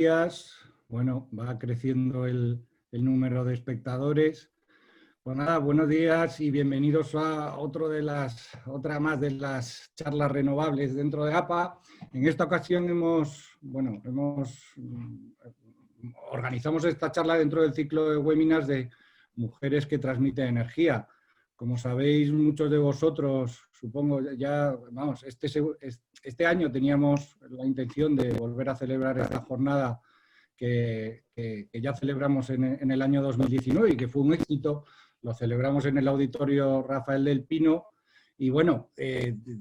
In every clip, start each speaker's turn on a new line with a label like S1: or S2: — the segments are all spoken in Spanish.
S1: días. Bueno, va creciendo el número de espectadores. Pues nada, buenos días y bienvenidos a otra más de las charlas renovables dentro de APA. En esta ocasión organizamos esta charla dentro del ciclo de webinars de mujeres que transmiten energía. Como sabéis muchos de vosotros, supongo ya, vamos, este año teníamos la intención de volver a celebrar esta jornada que ya celebramos en el año 2019 y que fue un éxito. Lo celebramos en el Auditorio Rafael del Pino y bueno,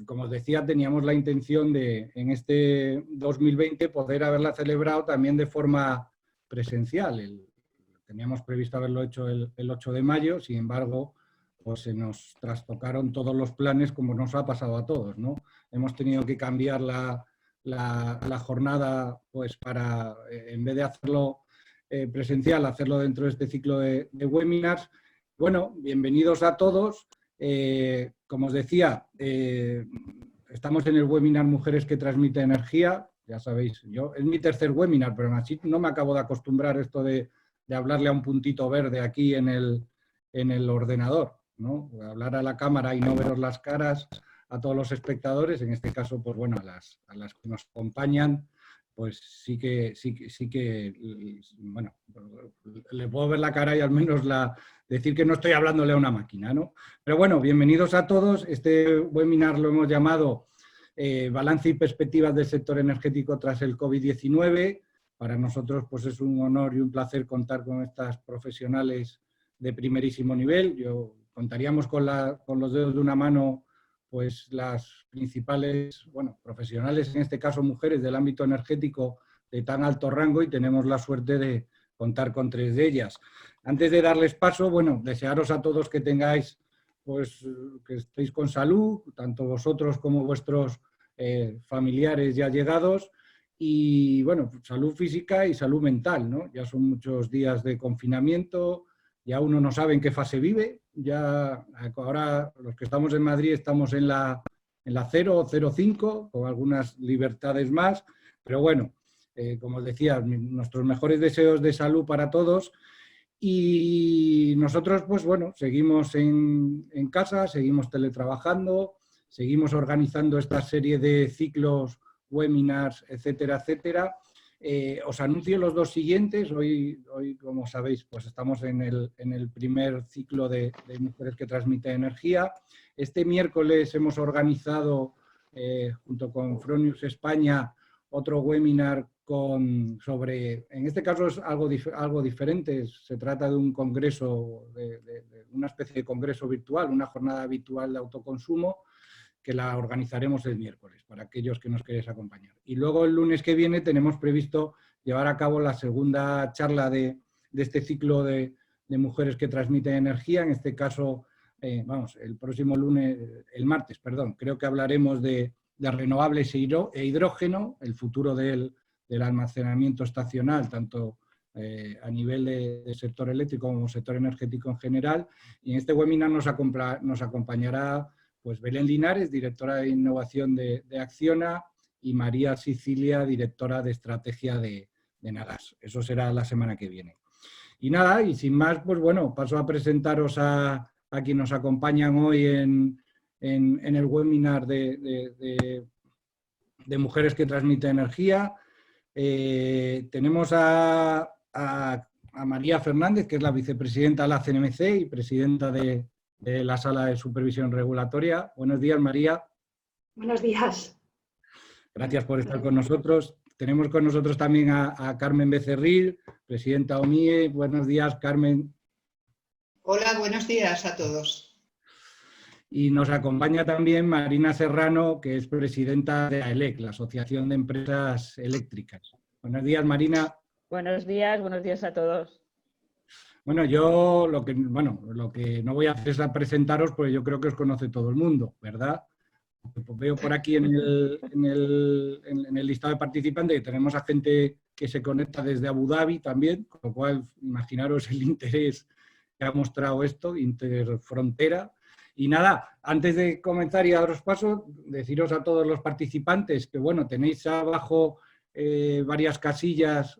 S1: como os decía, teníamos la intención de en este 2020 poder haberla celebrado también de forma presencial. Teníamos previsto haberlo hecho el 8 de mayo, sin embargo, pues se nos trastocaron todos los planes como nos ha pasado a todos, ¿no? Hemos tenido que cambiar la jornada pues para, en vez de hacerlo presencial, hacerlo dentro de este ciclo de webinars. Bueno, bienvenidos a todos. Como os decía, estamos en el webinar Mujeres que transmiten energía. Ya sabéis, es mi tercer webinar, pero así no me acabo de acostumbrar a esto de hablarle a un puntito verde aquí en el ordenador, ¿no? Hablar a la cámara y no veros las caras a todos los espectadores. En este caso, pues bueno, a las que nos acompañan, pues sí que, bueno, le puedo ver la cara y al menos decir que no estoy hablándole a una máquina, ¿no? Pero bueno, bienvenidos a todos. Este webinar lo hemos llamado Balance y perspectivas del sector energético tras el COVID-19. Para nosotros pues es un honor y un placer contar con estas profesionales de primerísimo nivel. Contaríamos con los dedos de una mano pues las principales, bueno, profesionales, en este caso mujeres del ámbito energético de tan alto rango, y tenemos la suerte de contar con 3 de ellas. Antes de darles paso, bueno, desearos a todos que tengáis, pues que estéis con salud, tanto vosotros como vuestros familiares ya llegados, y bueno, salud física y salud mental, ¿no? Ya son muchos días de confinamiento, ya uno no sabe en qué fase vive. Ya ahora los que estamos en Madrid estamos en la 0 o 0,5, con algunas libertades más, pero bueno, como os decía, nuestros mejores deseos de salud para todos. Y nosotros, pues bueno, seguimos en casa, seguimos teletrabajando, seguimos organizando esta serie de ciclos, webinars, etcétera, etcétera. Os anuncio los 2 siguientes. Hoy, como sabéis, pues estamos en el primer ciclo de Mujeres que transmiten energía. Este miércoles hemos organizado, junto con Fronius España, otro webinar sobre, en este caso es algo diferente. Se trata de un congreso, de una especie de congreso virtual, una jornada virtual de autoconsumo, que la organizaremos el miércoles para aquellos que nos queréis acompañar. Y luego el lunes que viene tenemos previsto llevar a cabo la segunda charla de este ciclo de mujeres que transmiten energía. En este caso, el próximo lunes, el martes, perdón, creo que hablaremos de renovables e hidrógeno, el futuro del almacenamiento estacional, tanto a nivel de sector eléctrico como sector energético en general. Y en este webinar nos acompañará pues Belén Linares, directora de innovación de Acciona, y María Sicilia, directora de estrategia de Nagas. Eso será la semana que viene. Y nada, y sin más, pues bueno, paso a presentaros a quienes nos acompañan hoy en el webinar de Mujeres que transmiten energía. Tenemos a María Fernández, que es la vicepresidenta de la CNMC y presidenta de la Sala de Supervisión Regulatoria. Buenos días, María.
S2: Buenos días.
S1: Gracias por estar con nosotros. Tenemos con nosotros también a Carmen Becerril, presidenta OMIE. Buenos días, Carmen.
S3: Hola, buenos días a todos.
S1: Y nos acompaña también Marina Serrano, que es presidenta de AELEC, la Asociación de Empresas Eléctricas. Buenos días, Marina.
S4: Buenos días a todos.
S1: Bueno, yo lo que no voy a hacer es a presentaros, porque yo creo que os conoce todo el mundo, ¿verdad? Pues veo por aquí en el listado de participantes que tenemos a gente que se conecta desde Abu Dhabi también, con lo cual imaginaros el interés que ha mostrado esto, interfrontera. Y nada, antes de comenzar y daros paso, deciros a todos los participantes que bueno, tenéis abajo varias casillas.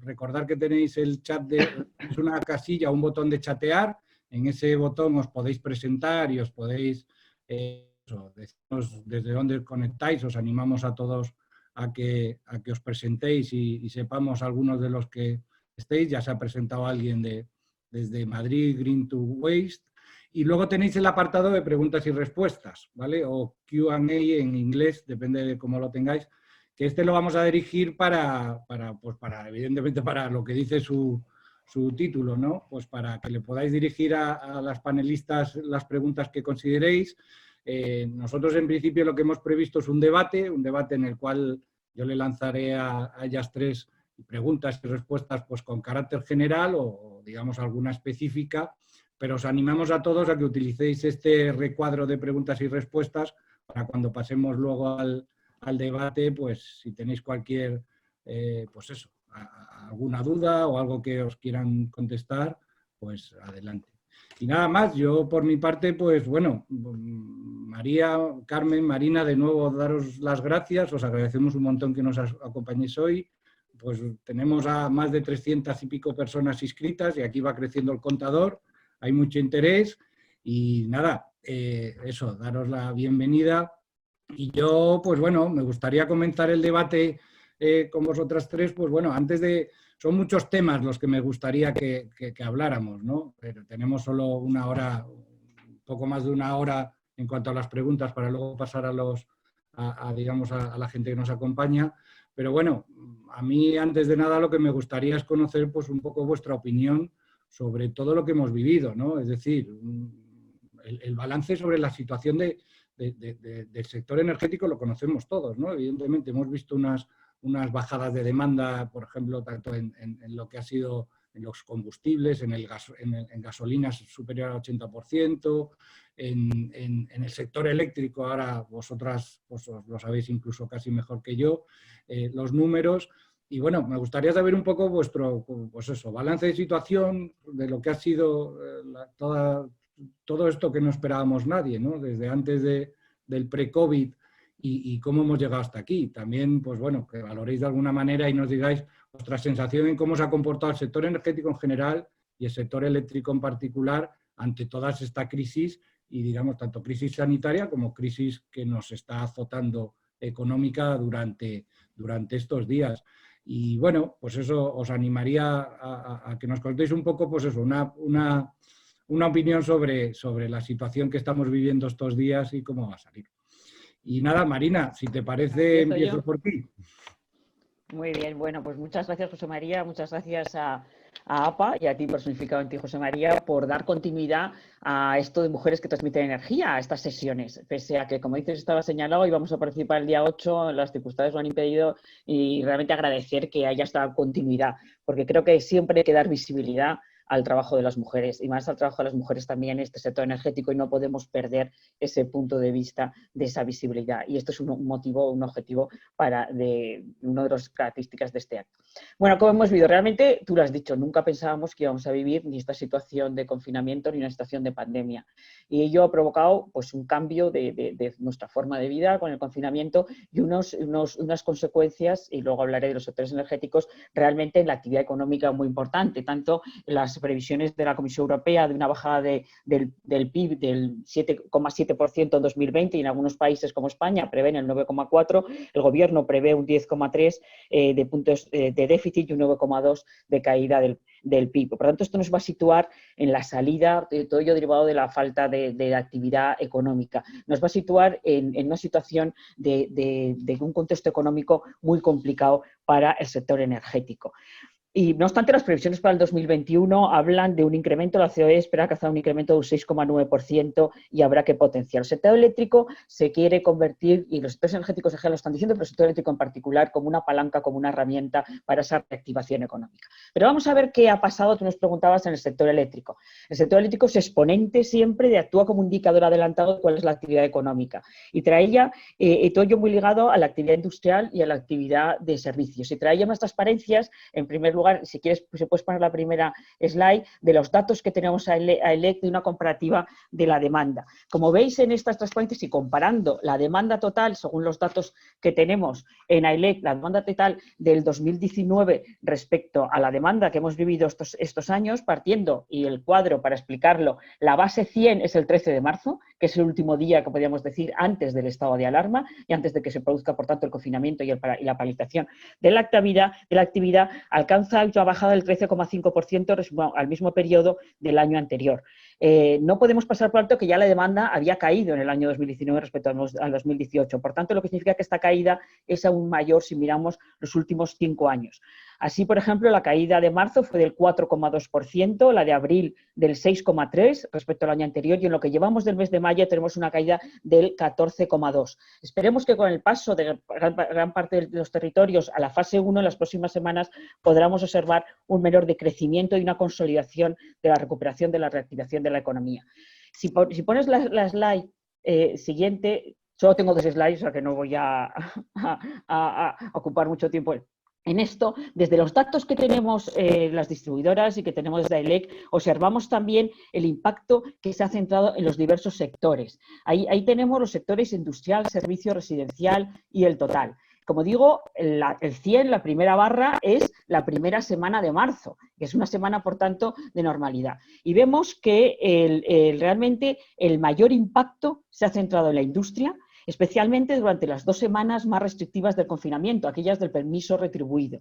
S1: Recordad que tenéis el chat es una casilla, un botón de chatear. En ese botón os podéis presentar y os podéis decirnos desde dónde conectáis. Os animamos a todos a que os presentéis y sepamos algunos de los que estéis. Ya se ha presentado alguien desde Madrid, Green to Waste. Y luego tenéis el apartado de preguntas y respuestas, ¿vale? O Q&A en inglés, depende de cómo lo tengáis, que este lo vamos a dirigir evidentemente, para lo que dice su título, ¿no? Pues para que le podáis dirigir a las panelistas las preguntas que consideréis. Nosotros, en principio, lo que hemos previsto es un debate en el cual yo le lanzaré a ellas tres preguntas y respuestas pues con carácter general o digamos alguna específica, pero os animamos a todos a que utilicéis este recuadro de preguntas y respuestas para cuando pasemos luego al debate, pues si tenéis cualquier, alguna duda o algo que os quieran contestar, pues adelante. Y nada más, yo por mi parte, pues bueno, María, Carmen, Marina, de nuevo daros las gracias, os agradecemos un montón que nos acompañéis hoy. Pues tenemos a más de 300 y pico personas inscritas y aquí va creciendo el contador. Hay mucho interés y nada, daros la bienvenida. Y yo, pues bueno, me gustaría comenzar el debate con vosotras tres, pues bueno, son muchos temas los que me gustaría que habláramos, ¿no? Pero tenemos solo una hora, un poco más de una hora en cuanto a las preguntas para luego pasar a la gente que nos acompaña. Pero bueno, a mí antes de nada lo que me gustaría es conocer pues un poco vuestra opinión sobre todo lo que hemos vivido, ¿no? Es decir, el balance sobre la situación del sector energético lo conocemos todos, ¿no? Evidentemente hemos visto unas bajadas de demanda, por ejemplo, tanto en lo que ha sido en los combustibles, en gasolinas superior al 80%, en el sector eléctrico, ahora vosotras pues, os lo sabéis incluso casi mejor que yo, los números. Y bueno, me gustaría saber un poco vuestro balance de situación de lo que ha sido todo esto que no esperábamos nadie, ¿no? Desde antes del pre-COVID y cómo hemos llegado hasta aquí. También, pues bueno, que valoréis de alguna manera y nos digáis vuestra sensación en cómo se ha comportado el sector energético en general y el sector eléctrico en particular ante toda esta crisis y, digamos, tanto crisis sanitaria como crisis que nos está azotando económica durante estos días. Y bueno, pues eso os animaría a que nos contéis un poco, pues eso, una opinión sobre la situación que estamos viviendo estos días y cómo va a salir. Y nada, Marina, si te parece, empiezo por ti.
S4: Muy bien, bueno, pues muchas gracias, José María, muchas gracias a APA y a ti personificado en ti, José María, por dar continuidad a esto de mujeres que transmiten energía, a estas sesiones, pese a que, como dices, estaba señalado y vamos a participar el día 8, las circunstancias lo han impedido y realmente agradecer que haya esta continuidad, porque creo que siempre hay que dar visibilidad al trabajo de las mujeres y más al trabajo de las mujeres también en este sector energético y no podemos perder ese punto de vista de esa visibilidad. Y esto es un motivo, un objetivo de una de las características de este acto. Bueno, como hemos vivido, realmente, tú lo has dicho, nunca pensábamos que íbamos a vivir ni esta situación de confinamiento ni una situación de pandemia. Y ello ha provocado pues, un cambio de nuestra forma de vida con el confinamiento y unas consecuencias, y luego hablaré de los sectores energéticos, realmente en la actividad económica muy importante, tanto en las previsiones de la Comisión Europea de una bajada del PIB del 7,7% en 2020 y en algunos países como España prevén el 9,4%, el Gobierno prevé un 10,3% de puntos de déficit y un 9,2% de caída del PIB. Por lo tanto, esto nos va a situar en la salida, todo ello derivado de la falta de actividad económica. Nos va a situar en una situación de un contexto económico muy complicado para el sector energético. Y no obstante, las previsiones para el 2021 hablan de un incremento, la COE espera alcanzar un incremento de un 6,9% y habrá que potenciar. El sector eléctrico se quiere convertir, y los sectores energéticos en general lo están diciendo, pero el sector eléctrico en particular, como una palanca, como una herramienta para esa reactivación económica. Pero vamos a ver qué ha pasado, tú nos preguntabas, en el sector eléctrico. El sector eléctrico es exponente siempre actúa como indicador adelantado de cuál es la actividad económica. Y traía todo ello muy ligado a la actividad industrial y a la actividad de servicios. Y traía más transparencias, en primer lugar, lugar, si quieres, pues, puedes poner la primera slide, de los datos que tenemos a ELEC de una comparativa de la demanda. Como veis en estas transparencias y comparando la demanda total, según los datos que tenemos en AELEC, la demanda total del 2019 respecto a la demanda que hemos vivido estos años, partiendo, y el cuadro para explicarlo, la base 100 es el 13 de marzo, que es el último día que podríamos decir antes del estado de alarma y antes de que se produzca, por tanto, el confinamiento y la paralización de la actividad, alcanza una bajada del 13,5% al mismo periodo del año anterior. No podemos pasar por alto que ya la demanda había caído en el año 2019 respecto al 2018. Por tanto, lo que significa que esta caída es aún mayor si miramos los últimos 5 años. Así, por ejemplo, la caída de marzo fue del 4,2%, la de abril del 6,3% respecto al año anterior, y en lo que llevamos del mes de mayo tenemos una caída del 14,2%. Esperemos que con el paso de gran parte de los territorios a la fase 1, en las próximas semanas podamos observar un menor decrecimiento y una consolidación de la recuperación, de la reactivación de la economía. Si pones la slide siguiente, solo tengo 2 slides, o sea que no voy a ocupar mucho tiempo en esto. Desde los datos que tenemos las distribuidoras y que tenemos desde AELEC, observamos también el impacto que se ha centrado en los diversos sectores. Ahí tenemos los sectores industrial, servicio, residencial y el total. Como digo, el 100, la primera barra, es la primera semana de marzo, que es una semana, por tanto, de normalidad. Y vemos que realmente el mayor impacto se ha centrado en la industria, especialmente durante las 2 semanas más restrictivas del confinamiento, aquellas del permiso retribuido,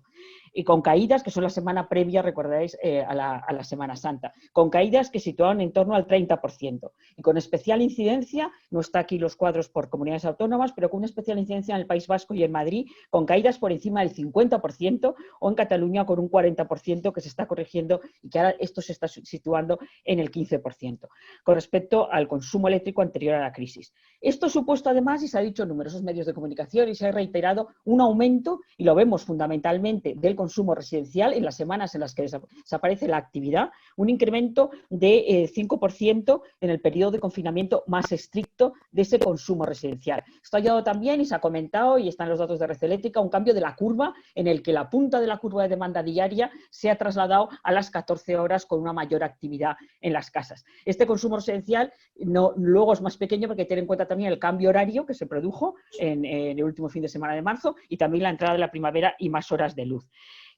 S4: y con caídas que son la semana previa, recordaréis, a la Semana Santa, con caídas que situaban en torno al 30%, y con especial incidencia, no está aquí los cuadros por comunidades autónomas, pero con una especial incidencia en el País Vasco y en Madrid, con caídas por encima del 50%, o en Cataluña con un 40% que se está corrigiendo y que ahora esto se está situando en el 15%, con respecto al consumo eléctrico anterior a la crisis. Esto ha supuesto además, y se ha dicho en numerosos medios de comunicación y se ha reiterado, un aumento, y lo vemos fundamentalmente, del consumo residencial en las semanas en las que desaparece la actividad, un incremento de 5% en el periodo de confinamiento más estricto de ese consumo residencial. Esto ha ayudado también, y se ha comentado, y están los datos de Red Eléctrica, un cambio de la curva en el que la punta de la curva de demanda diaria se ha trasladado a las 14 horas con una mayor actividad en las casas. Este consumo residencial luego es más pequeño porque tiene en cuenta también el cambio horario que se produjo en el último fin de semana de marzo y también la entrada de la primavera y más horas de luz,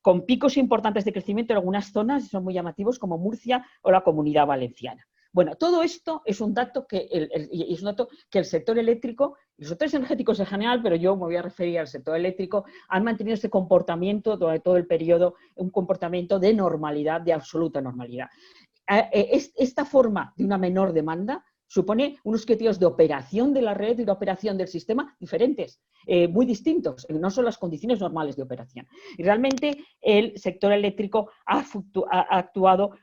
S4: con picos importantes de crecimiento en algunas zonas, y son muy llamativos, como Murcia o la Comunidad Valenciana. Bueno, todo esto es un dato que el sector eléctrico, los sectores energéticos en general, pero yo me voy a referir al sector eléctrico, han mantenido ese comportamiento durante todo el periodo, un comportamiento de normalidad, de absoluta normalidad. Esta forma de una menor demanda supone unos criterios de operación de la red y de operación del sistema diferentes, muy distintos, no son las condiciones normales de operación. Y realmente el sector eléctrico ha actuado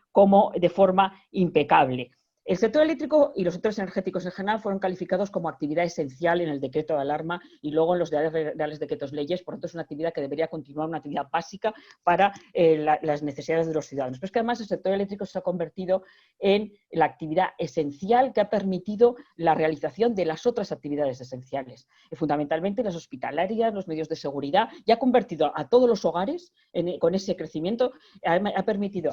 S4: de forma impecable. El sector eléctrico y los sectores energéticos en general fueron calificados como actividad esencial en el decreto de alarma y luego en los reales decretos leyes, por lo tanto es una actividad que debería continuar, una actividad básica para las necesidades de los ciudadanos. Pero es que además el sector eléctrico se ha convertido en la actividad esencial que ha permitido la realización de las otras actividades esenciales, fundamentalmente las hospitalarias, los medios de seguridad, y ha convertido a todos los hogares, con ese crecimiento, ha permitido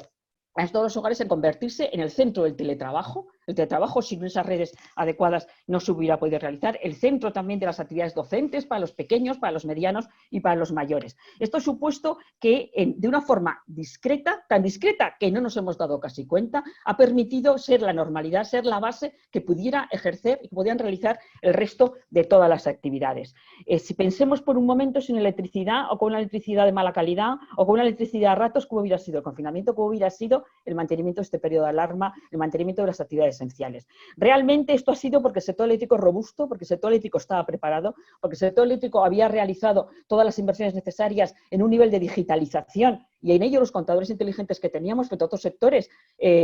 S4: a todos los hogares en convertirse en el centro del teletrabajo. El teletrabajo sin esas redes adecuadas no se hubiera podido realizar. El centro también de las actividades docentes para los pequeños, para los medianos y para los mayores. Esto ha supuesto que de una forma discreta, tan discreta que no nos hemos dado casi cuenta, ha permitido ser la normalidad, ser la base que pudiera ejercer y que podían realizar el resto de todas las actividades. Si pensemos por un momento sin electricidad o con una electricidad de mala calidad o con una electricidad a ratos, ¿cómo hubiera sido el confinamiento? ¿Cómo hubiera sido el mantenimiento de este periodo de alarma, el mantenimiento de las actividades esenciales? Realmente esto ha sido porque el sector eléctrico es robusto, porque el sector eléctrico estaba preparado, porque el sector eléctrico había realizado todas las inversiones necesarias en un nivel de digitalización y en ello los contadores inteligentes que teníamos frente a otros sectores,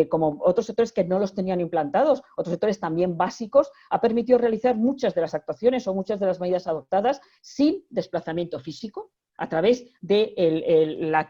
S4: como otros sectores que no los tenían implantados, otros sectores también básicos, ha permitido realizar muchas de las actuaciones o muchas de las medidas adoptadas sin desplazamiento físico. a través de la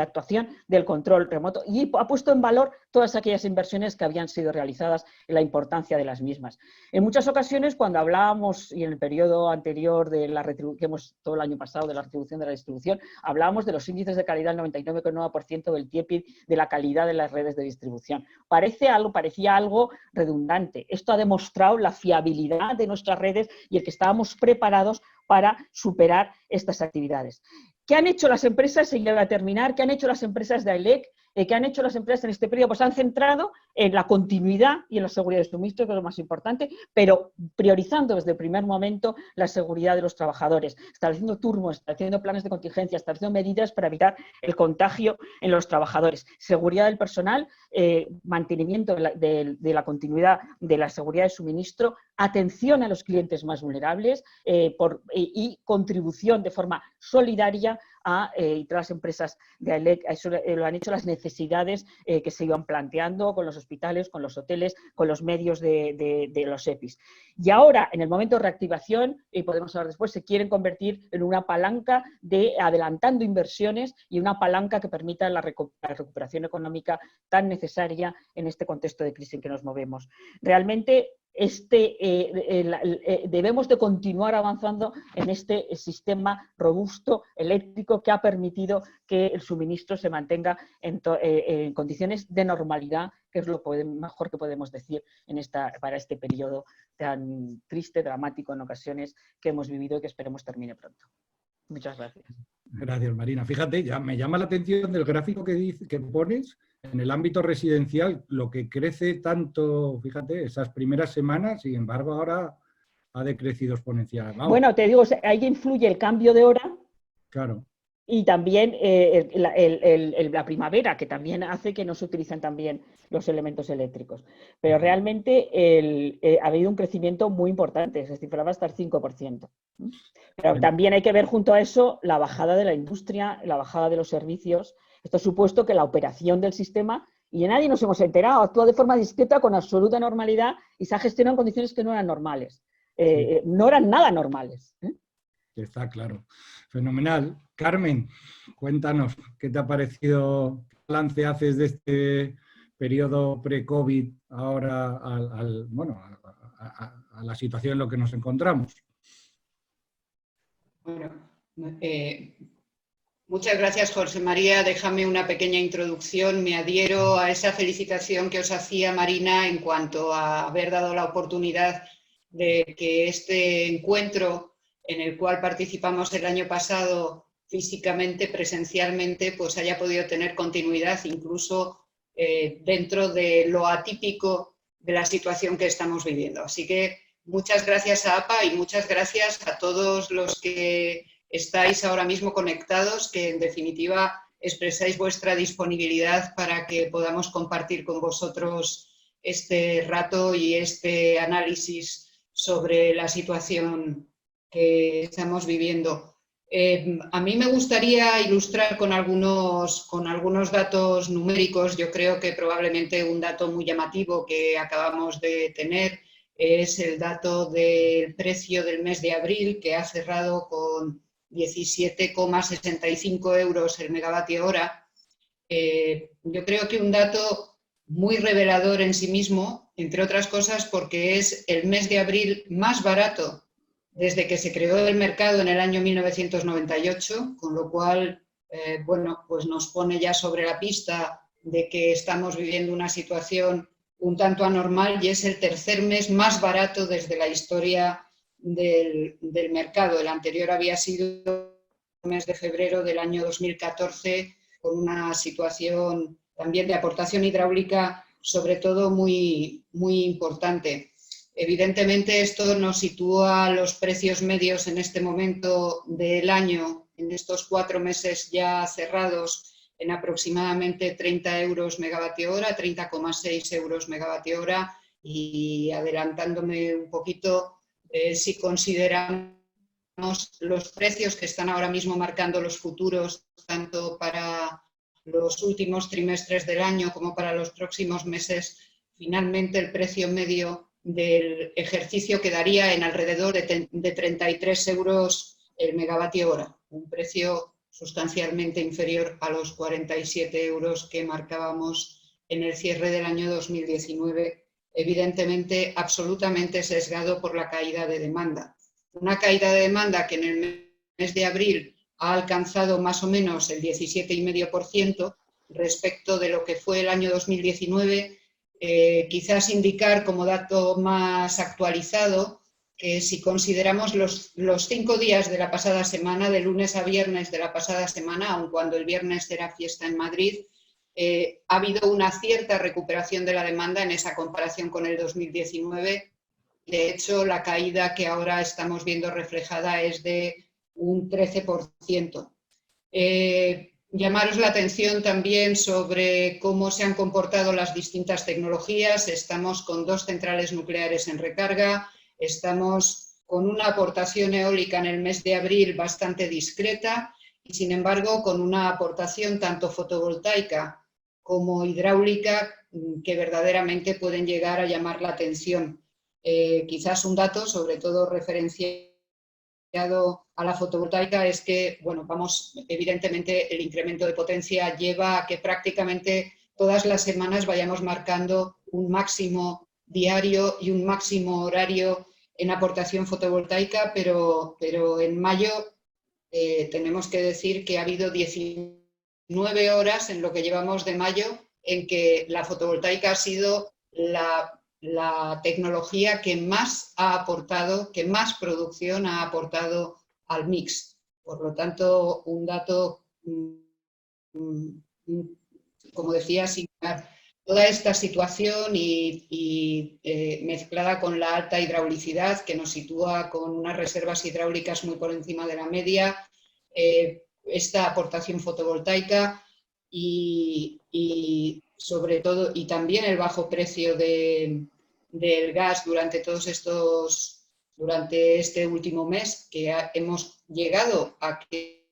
S4: actuación del control remoto, y ha puesto en valor todas aquellas inversiones que habían sido realizadas y la importancia de las mismas. En muchas ocasiones, cuando hablábamos, y en el periodo anterior de la que hemos todo el año pasado de la retribución de la distribución, hablábamos de los índices de calidad del 99,9% del TIEPID, de la calidad de las redes de distribución. Parecía algo redundante. Esto ha demostrado la fiabilidad de nuestras redes y el que estábamos preparados para superar estas actividades. ¿Qué han hecho las empresas? Y ya voy a terminar. ¿Qué han hecho las empresas de AELEC? ¿Qué han hecho las empresas en este periodo? Pues han centrado en la continuidad y en la seguridad de suministro, que es lo más importante, pero priorizando desde el primer momento la seguridad de los trabajadores, estableciendo turnos, estableciendo planes de contingencia, estableciendo medidas para evitar el contagio en los trabajadores, seguridad del personal, mantenimiento de la continuidad de la seguridad de suministro, atención a los clientes más vulnerables y contribución de forma solidaria y todas las empresas de AELEC eso lo han hecho las necesidades que se iban planteando con los hospitales, con los hoteles, con los medios de los EPIs. Y ahora, en el momento de reactivación, y podemos hablar después, se quieren convertir en una palanca de adelantando inversiones y una palanca que permita la recuperación económica tan necesaria en este contexto de crisis en que nos movemos. Realmente debemos de continuar avanzando en este sistema robusto eléctrico que ha permitido que el suministro se mantenga en condiciones de normalidad, que es lo mejor que podemos decir para este periodo tan triste, dramático en ocasiones que hemos vivido y que esperemos termine pronto. Muchas gracias.
S1: Gracias, Marina. Fíjate, ya me llama la atención del gráfico que pones en el ámbito residencial, lo que crece tanto, fíjate, esas primeras semanas, sin embargo, ahora ha decrecido exponencialmente.
S4: Bueno, te digo, ahí influye el cambio de hora. Claro. Y también la primavera, que también hace que no se utilicen también los elementos eléctricos. Pero realmente ha habido un crecimiento muy importante, se cifraba hasta el 5%. Pero también hay que ver junto a eso la bajada de la industria, la bajada de los servicios. Esto ha supuesto que la operación del sistema, y nadie nos hemos enterado, actúa de forma discreta con absoluta normalidad y se ha gestionado en condiciones que no eran normales. No eran nada normales.
S1: Está claro. Fenomenal. Carmen, cuéntanos, ¿qué te ha parecido? ¿Qué balance haces de este periodo pre-COVID ahora a la situación en la que nos encontramos?
S3: Bueno, muchas gracias, José María. Déjame una pequeña introducción. Me adhiero a esa felicitación que os hacía Marina en cuanto a haber dado la oportunidad de que este encuentro en el cual participamos el año pasado físicamente, presencialmente, pues haya podido tener continuidad incluso dentro de lo atípico de la situación que estamos viviendo. Así que muchas gracias a APA y muchas gracias a todos los que estáis ahora mismo conectados, que en definitiva expresáis vuestra disponibilidad para que podamos compartir con vosotros este rato y este análisis sobre la situación que estamos viviendo. A mí me gustaría ilustrar con algunos datos numéricos. Yo creo que probablemente un dato muy llamativo que acabamos de tener es el dato del precio del mes de abril, que ha cerrado con 17,65 euros el megavatio hora. Yo creo que un dato muy revelador en sí mismo, entre otras cosas porque es el mes de abril más barato desde que se creó el mercado en el año 1998, con lo cual, bueno, pues nos pone ya sobre la pista de que estamos viviendo una situación un tanto anormal y es el tercer mes más barato desde la historia del mercado. El anterior había sido el mes de febrero del año 2014, con una situación también de aportación hidráulica, sobre todo muy, muy importante. Evidentemente esto nos sitúa los precios medios en este momento del año, en estos 4 meses ya cerrados, en aproximadamente 30 euros megavatio hora, 30,6 euros megavatio hora, y adelantándome un poquito, si consideramos los precios que están ahora mismo marcando los futuros, tanto para los últimos trimestres del año como para los próximos meses, finalmente el precio medio del ejercicio quedaría en alrededor de 33 euros el megavatio hora, un precio sustancialmente inferior a los 47 euros que marcábamos en el cierre del año 2019, evidentemente absolutamente sesgado por la caída de demanda. Una caída de demanda que en el mes de abril ha alcanzado más o menos el 17,5% respecto de lo que fue el año 2019, quizás indicar como dato más actualizado que si consideramos los 5 días de la pasada semana, de lunes a viernes de la pasada semana, aun cuando el viernes era fiesta en Madrid, ha habido una cierta recuperación de la demanda en esa comparación con el 2019. De hecho, la caída que ahora estamos viendo reflejada es de un 13%. Llamaros la atención también sobre cómo se han comportado las distintas tecnologías. Estamos con 2 centrales nucleares en recarga, estamos con una aportación eólica en el mes de abril bastante discreta y, sin embargo, con una aportación tanto fotovoltaica como hidráulica que verdaderamente pueden llegar a llamar la atención. Quizás un dato, sobre todo referenciado a la fotovoltaica, es que, bueno, evidentemente el incremento de potencia lleva a que prácticamente todas las semanas vayamos marcando un máximo diario y un máximo horario en aportación fotovoltaica, pero en mayo tenemos que decir que ha habido 19 horas en lo que llevamos de mayo en que la fotovoltaica ha sido la tecnología que más ha aportado, que más producción ha aportado al mix. Por lo tanto, un dato, como decía, similar. Toda esta situación y mezclada con la alta hidraulicidad, que nos sitúa con unas reservas hidráulicas muy por encima de la media, esta aportación fotovoltaica y sobre todo, y también el bajo precio del gas durante este último mes, que hemos llegado a que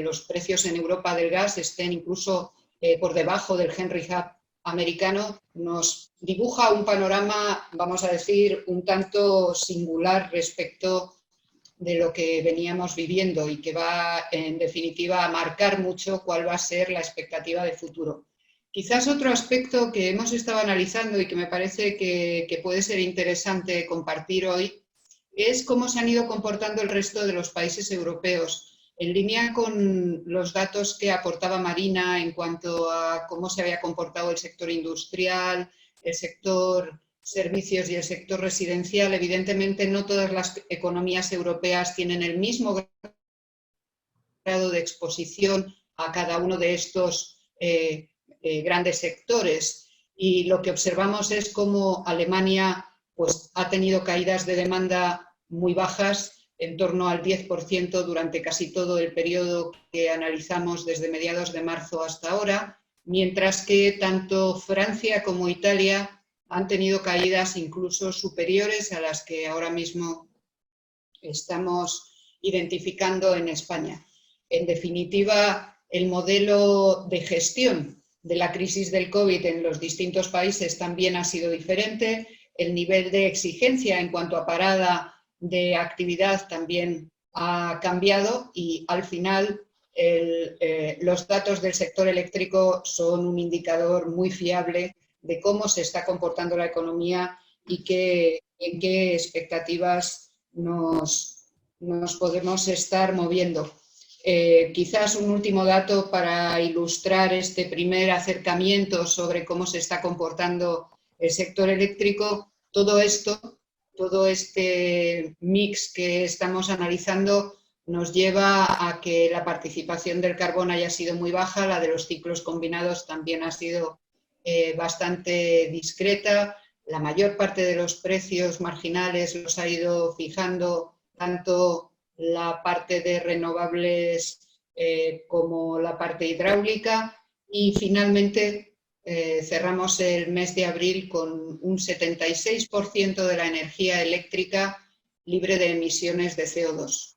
S3: los precios en Europa del gas estén incluso por debajo del Henry Hub americano, nos dibuja un panorama, vamos a decir, un tanto singular respecto de lo que veníamos viviendo y que va, en definitiva, a marcar mucho cuál va a ser la expectativa de futuro. Quizás otro aspecto que hemos estado analizando y que me parece que puede ser interesante compartir hoy es cómo se han ido comportando el resto de los países europeos. En línea con los datos que aportaba Marina en cuanto a cómo se había comportado el sector industrial, el sector servicios y el sector residencial, evidentemente no todas las economías europeas tienen el mismo grado de exposición a cada uno de estos grandes sectores. Y lo que observamos es cómo Alemania pues, ha tenido caídas de demanda muy bajas, en torno al 10% durante casi todo el periodo que analizamos desde mediados de marzo hasta ahora, mientras que tanto Francia como Italia han tenido caídas incluso superiores a las que ahora mismo estamos identificando en España. En definitiva, el modelo de gestión de la crisis del COVID en los distintos países también ha sido diferente, el nivel de exigencia en cuanto a parada de actividad también ha cambiado y al final los datos del sector eléctrico son un indicador muy fiable de cómo se está comportando la economía y en qué expectativas nos podemos estar moviendo. Quizás un último dato para ilustrar este primer acercamiento sobre cómo se está comportando el sector eléctrico. Todo este mix que estamos analizando nos lleva a que la participación del carbón haya sido muy baja, la de los ciclos combinados también ha sido bastante discreta. La mayor parte de los precios marginales los ha ido fijando tanto la parte de renovables como la parte hidráulica y finalmente cerramos el mes de abril con un 76% de la energía eléctrica libre de emisiones de CO2.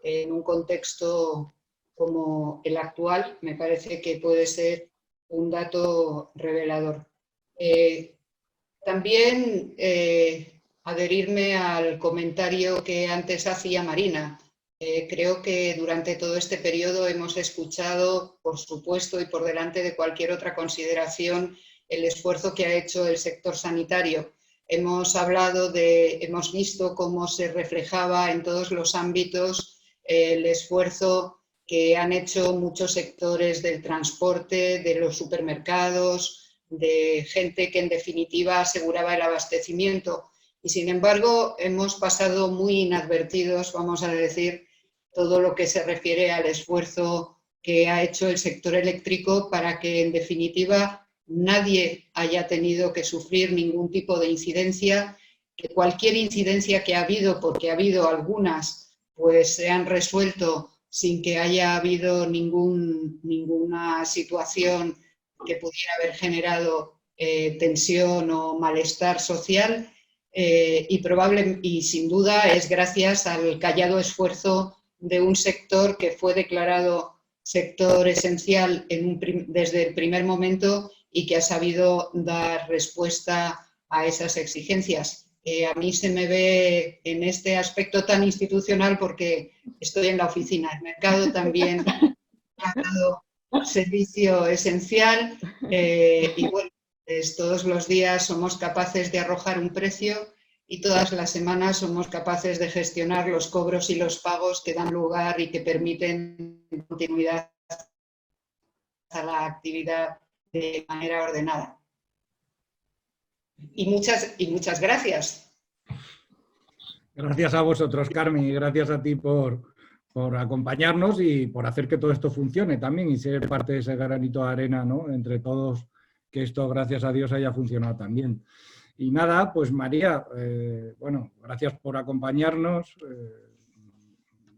S3: En un contexto como el actual, me parece que puede ser un dato revelador. También adherirme al comentario que antes hacía Marina. Creo que durante todo este periodo hemos escuchado, por supuesto, y por delante de cualquier otra consideración, el esfuerzo que ha hecho el sector sanitario. Hemos visto cómo se reflejaba en todos los ámbitos el esfuerzo que han hecho muchos sectores del transporte, de los supermercados, de gente que en definitiva aseguraba el abastecimiento. Y sin embargo, hemos pasado muy inadvertidos, vamos a decir, todo lo que se refiere al esfuerzo que ha hecho el sector eléctrico para que en definitiva nadie haya tenido que sufrir ningún tipo de incidencia, que cualquier incidencia que ha habido, porque ha habido algunas, pues se han resuelto sin que haya habido ninguna situación que pudiera haber generado tensión o malestar social. Y sin duda es gracias al callado esfuerzo de un sector que fue declarado sector esencial desde el primer momento y que ha sabido dar respuesta a esas exigencias. A mí se me ve en este aspecto tan institucional porque estoy en la oficina. El mercado también ha dado servicio esencial y bueno, pues todos los días somos capaces de arrojar un precio y todas las semanas somos capaces de gestionar los cobros y los pagos que dan lugar y que permiten continuidad a la actividad de manera ordenada. Y muchas gracias.
S1: Gracias a vosotros, Carmen, y gracias a ti por acompañarnos y por hacer que todo esto funcione también y ser parte de ese granito de arena, ¿no?, entre todos, que esto, gracias a Dios, haya funcionado también. Y nada, pues María, bueno, gracias por acompañarnos.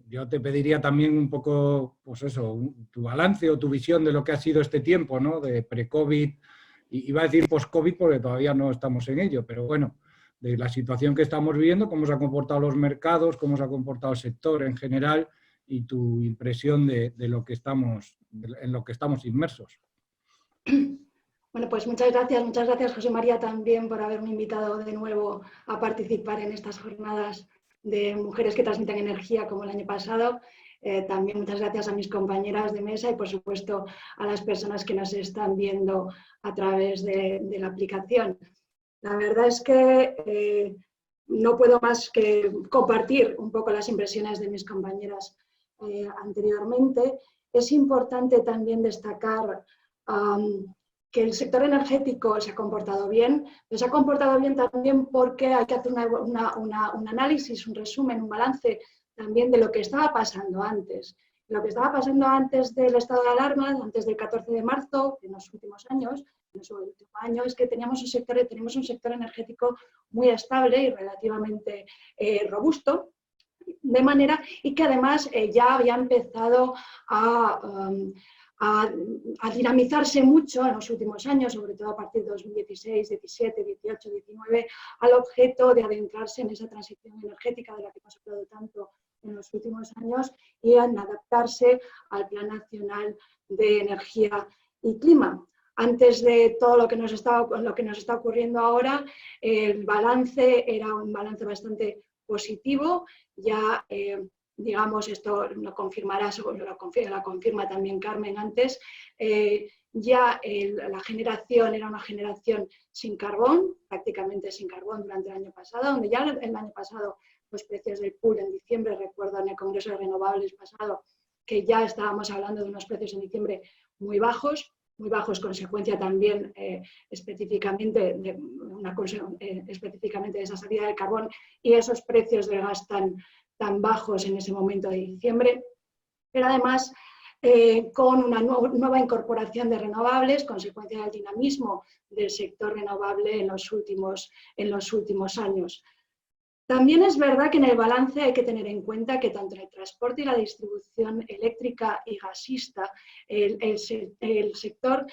S1: Yo te pediría también un poco, pues eso, tu balance o tu visión de lo que ha sido este tiempo, ¿no?, de pre-COVID, y iba a decir post-COVID porque todavía no estamos en ello, pero bueno, de la situación que estamos viviendo, cómo se han comportado los mercados, cómo se ha comportado el sector en general y tu impresión de lo que en lo que estamos inmersos.
S2: Bueno, pues muchas gracias José María también por haberme invitado de nuevo a participar en estas jornadas de mujeres que transmiten energía como el año pasado. También muchas gracias a mis compañeras de mesa y por supuesto a las personas que nos están viendo a través de la aplicación. La verdad es que no puedo más que compartir un poco las impresiones de mis compañeras anteriormente. Es importante también destacar que el sector energético se ha comportado bien, pero se ha comportado bien también porque hay que hacer un análisis, un resumen, un balance también de lo que estaba pasando antes. Lo que estaba pasando antes del estado de alarma, antes del 14 de marzo, en los últimos años, es que tenemos un sector energético muy estable y relativamente robusto, de manera y que además ya había empezado a dinamizarse mucho en los últimos años, sobre todo a partir de 2016, 17, 18, 19, al objeto de adentrarse en esa transición energética de la que hemos hablado tanto en los últimos años y en adaptarse al Plan Nacional de Energía y Clima. Antes de todo lo que nos está ocurriendo ahora, el balance era un balance bastante positivo. Ya, digamos, esto lo confirmará, la confirma también Carmen antes, ya la generación era una generación sin carbón, prácticamente sin carbón durante el año pasado, donde ya el año pasado los precios del pool en diciembre, recuerdo en el Congreso de Renovables pasado, que ya estábamos hablando de unos precios en diciembre muy bajos, consecuencia también específicamente de esa salida del carbón y esos precios del gas tan bajos en ese momento de diciembre, pero además con una nueva incorporación de renovables, consecuencia del dinamismo del sector renovable en los últimos años. También es verdad que en el balance hay que tener en cuenta que tanto en el transporte y la distribución eléctrica y gasista el sector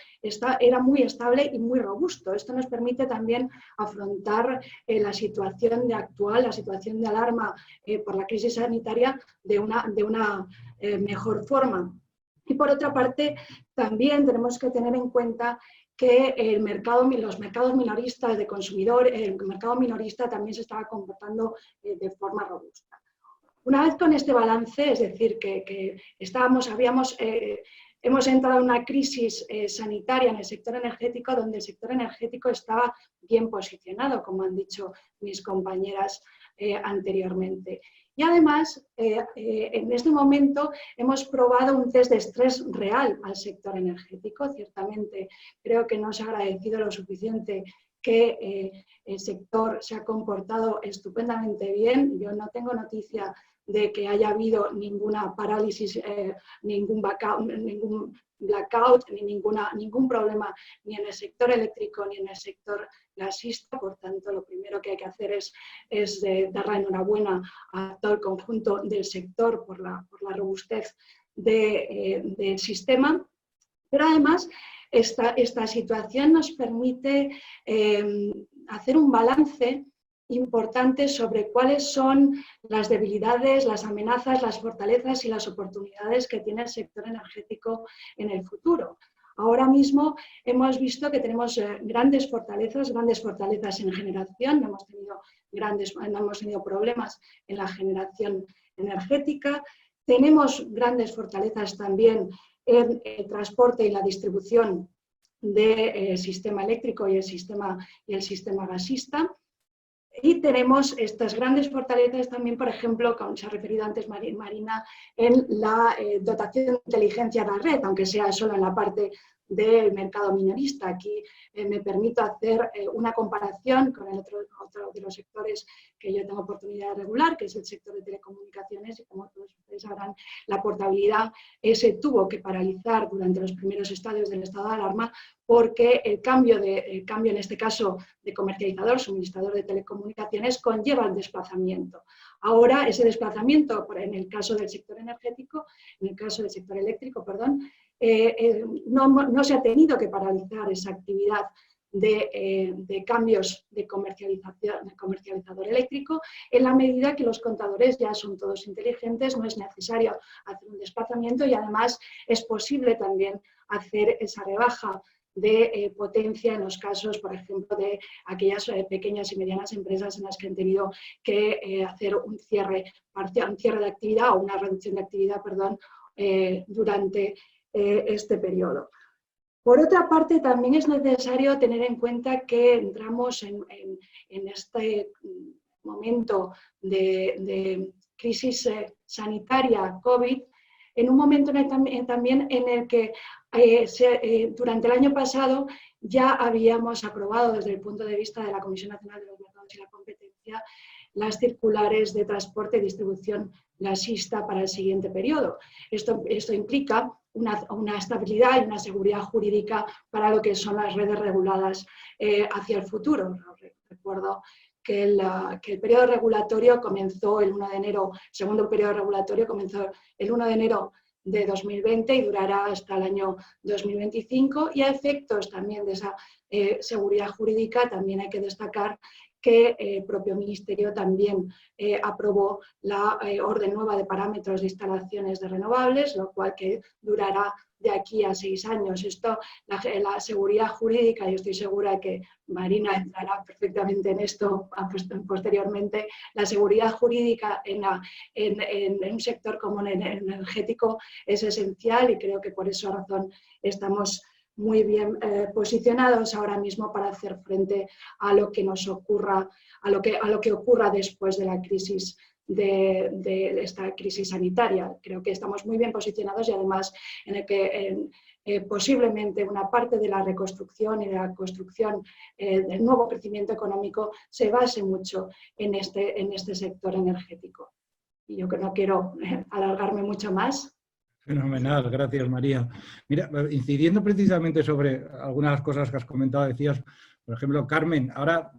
S2: era muy estable y muy robusto. Esto nos permite también afrontar la situación la situación de alarma por la crisis sanitaria de una mejor forma. Y por otra parte, también tenemos que tener en cuenta que los mercados minoristas de consumidor, el mercado minorista también se estaba comportando de forma robusta. Una vez con este balance, es decir, que hemos entrado en una crisis sanitaria en el sector energético, donde el sector energético estaba bien posicionado, como han dicho mis compañeras anteriormente. Y además, en este momento hemos probado un test de estrés real al sector energético. Ciertamente creo que no se ha agradecido lo suficiente que el sector se ha comportado estupendamente bien. Yo no tengo noticia de que haya habido ninguna parálisis, ningún blackout, ni ningún problema ni en el sector eléctrico ni en el sector gasista. Por tanto, lo primero que hay que hacer es dar la enhorabuena a todo el conjunto del sector por la robustez del sistema. Pero además, esta situación nos permite hacer un balance importante sobre cuáles son las debilidades, las amenazas, las fortalezas y las oportunidades que tiene el sector energético en el futuro. Ahora mismo hemos visto que tenemos grandes fortalezas en generación, no hemos tenido problemas en la generación energética, tenemos grandes fortalezas también en el transporte y la distribución del sistema eléctrico y el sistema gasista. Y tenemos estas grandes fortalezas también, por ejemplo, como se ha referido antes Marina, en la dotación de inteligencia de la red, aunque sea solo en la parte del mercado minorista. Aquí me permito hacer una comparación con el otro de los sectores que yo tengo oportunidad de regular, que es el sector de telecomunicaciones, y como todos ustedes sabrán, la portabilidad se tuvo que paralizar durante los primeros estadios del estado de alarma, porque el cambio en este caso de comercializador, suministrador de telecomunicaciones, conlleva el desplazamiento. Ahora ese desplazamiento, en el caso del sector energético, en el caso del sector eléctrico, perdón, no se ha tenido que paralizar esa actividad de cambios de comercializador eléctrico, en la medida que los contadores ya son todos inteligentes, no es necesario hacer un desplazamiento y además es posible también hacer esa rebaja de potencia en los casos, por ejemplo, de aquellas pequeñas y medianas empresas en las que han tenido que hacer un cierre de actividad o una reducción de actividad, perdón, durante este periodo. Por otra parte, también es necesario tener en cuenta que entramos en este momento de crisis sanitaria COVID, en un momento también en el que durante el año pasado ya habíamos aprobado desde el punto de vista de la Comisión Nacional de los Mercados y la Competencia las circulares de transporte y distribución gasista para el siguiente periodo. Esto implica una estabilidad y una seguridad jurídica para lo que son las redes reguladas hacia el futuro. Recuerdo que el periodo regulatorio comenzó el 1 de enero, el segundo periodo regulatorio comenzó el 1 de enero de 2020 y durará hasta el año 2025, y a efectos también de esa seguridad jurídica también hay que destacar que el propio Ministerio también aprobó la orden nueva de parámetros de instalaciones de renovables, lo cual que durará de aquí a 6 años. Esto, la seguridad jurídica, yo estoy segura que Marina entrará perfectamente en esto posteriormente, la seguridad jurídica en un sector como el energético es esencial y creo que por esa razón estamos muy bien posicionados ahora mismo para hacer frente a lo que nos ocurra, a lo que ocurra después de la crisis de esta crisis sanitaria. Creo que estamos muy bien posicionados y además en el que posiblemente una parte de la reconstrucción y de la construcción del nuevo crecimiento económico se base mucho en este sector energético. Y yo que no quiero alargarme mucho más.
S1: Fenomenal, gracias María. Mira, incidiendo precisamente sobre algunas cosas que has comentado, decías, por ejemplo, Carmen, ahora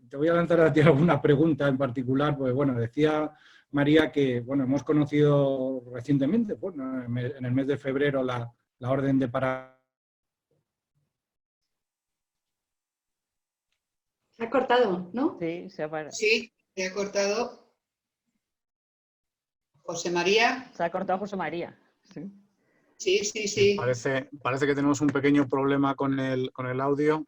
S1: te voy a lanzar a ti alguna pregunta en particular, porque bueno, decía María que bueno, hemos conocido recientemente, bueno, en el mes de febrero, la orden de parámetros.
S2: Se ha cortado, ¿no?
S4: Sí, se ha parado.
S3: Sí, se ha cortado. José María.
S4: Se ha cortado José María. Sí.
S3: Sí.
S5: Parece que tenemos un pequeño problema con el audio.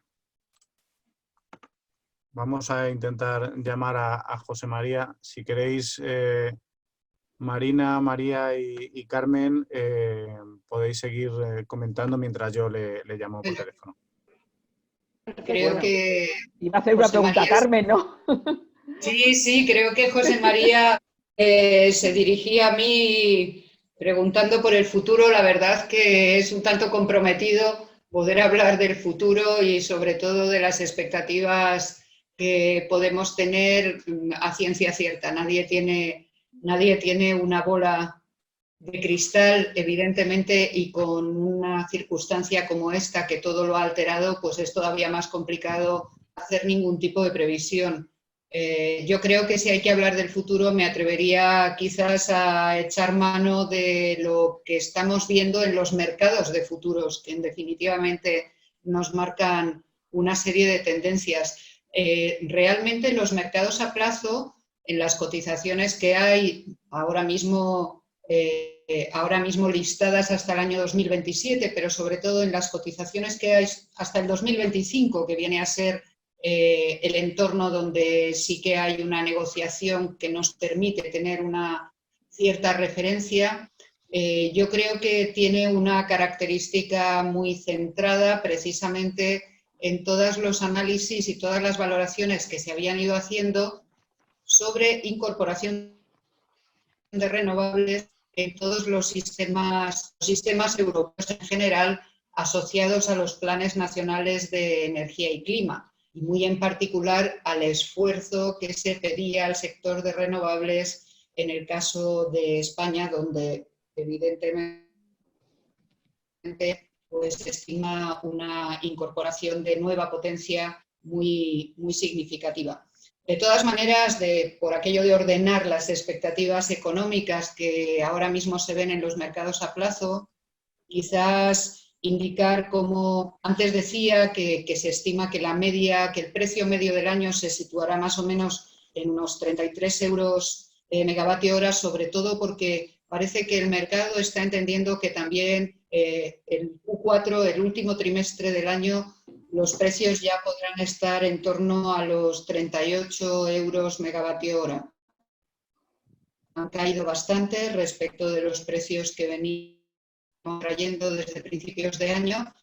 S5: Vamos a intentar llamar a José María. Si queréis, Marina, María y Carmen, podéis seguir comentando mientras yo le llamo por teléfono.
S3: Creo que...
S4: Iba a hacer una pregunta a Carmen, ¿no?
S3: Sí, creo que José María se dirigía a mí preguntando por el futuro. La verdad que es un tanto comprometido poder hablar del futuro y sobre todo de las expectativas que podemos tener a ciencia cierta. Nadie tiene una bola de cristal, evidentemente, y con una circunstancia como esta que todo lo ha alterado, pues es todavía más complicado hacer ningún tipo de previsión. Yo creo que si hay que hablar del futuro me atrevería quizás a echar mano de lo que estamos viendo en los mercados de futuros, que definitivamente nos marcan una serie de tendencias. Realmente en los mercados a plazo, en las cotizaciones que hay ahora mismo listadas hasta el año 2027, pero sobre todo en las cotizaciones que hay hasta el 2025, que viene a ser el entorno donde sí que hay una negociación que nos permite tener una cierta referencia. Yo creo que tiene una característica muy centrada precisamente en todos los análisis y todas las valoraciones que se habían ido haciendo sobre incorporación de renovables en todos los sistemas europeos en general asociados a los planes nacionales de energía y clima, y muy en particular al esfuerzo que se pedía al sector de renovables en el caso de España, donde evidentemente pues, se estima una incorporación de nueva potencia muy, muy significativa. De todas maneras, por aquello de ordenar las expectativas económicas que ahora mismo se ven en los mercados a plazo, quizás indicar como antes decía que se estima que el precio medio del año se situará más o menos en unos 33 euros megavatio hora, sobre todo porque parece que el mercado está entendiendo que también el Q4, el último trimestre del año, los precios ya podrán estar en torno a los 38 euros megavatio hora. Han caído bastante respecto de los precios que venían trayendo desde principios de año,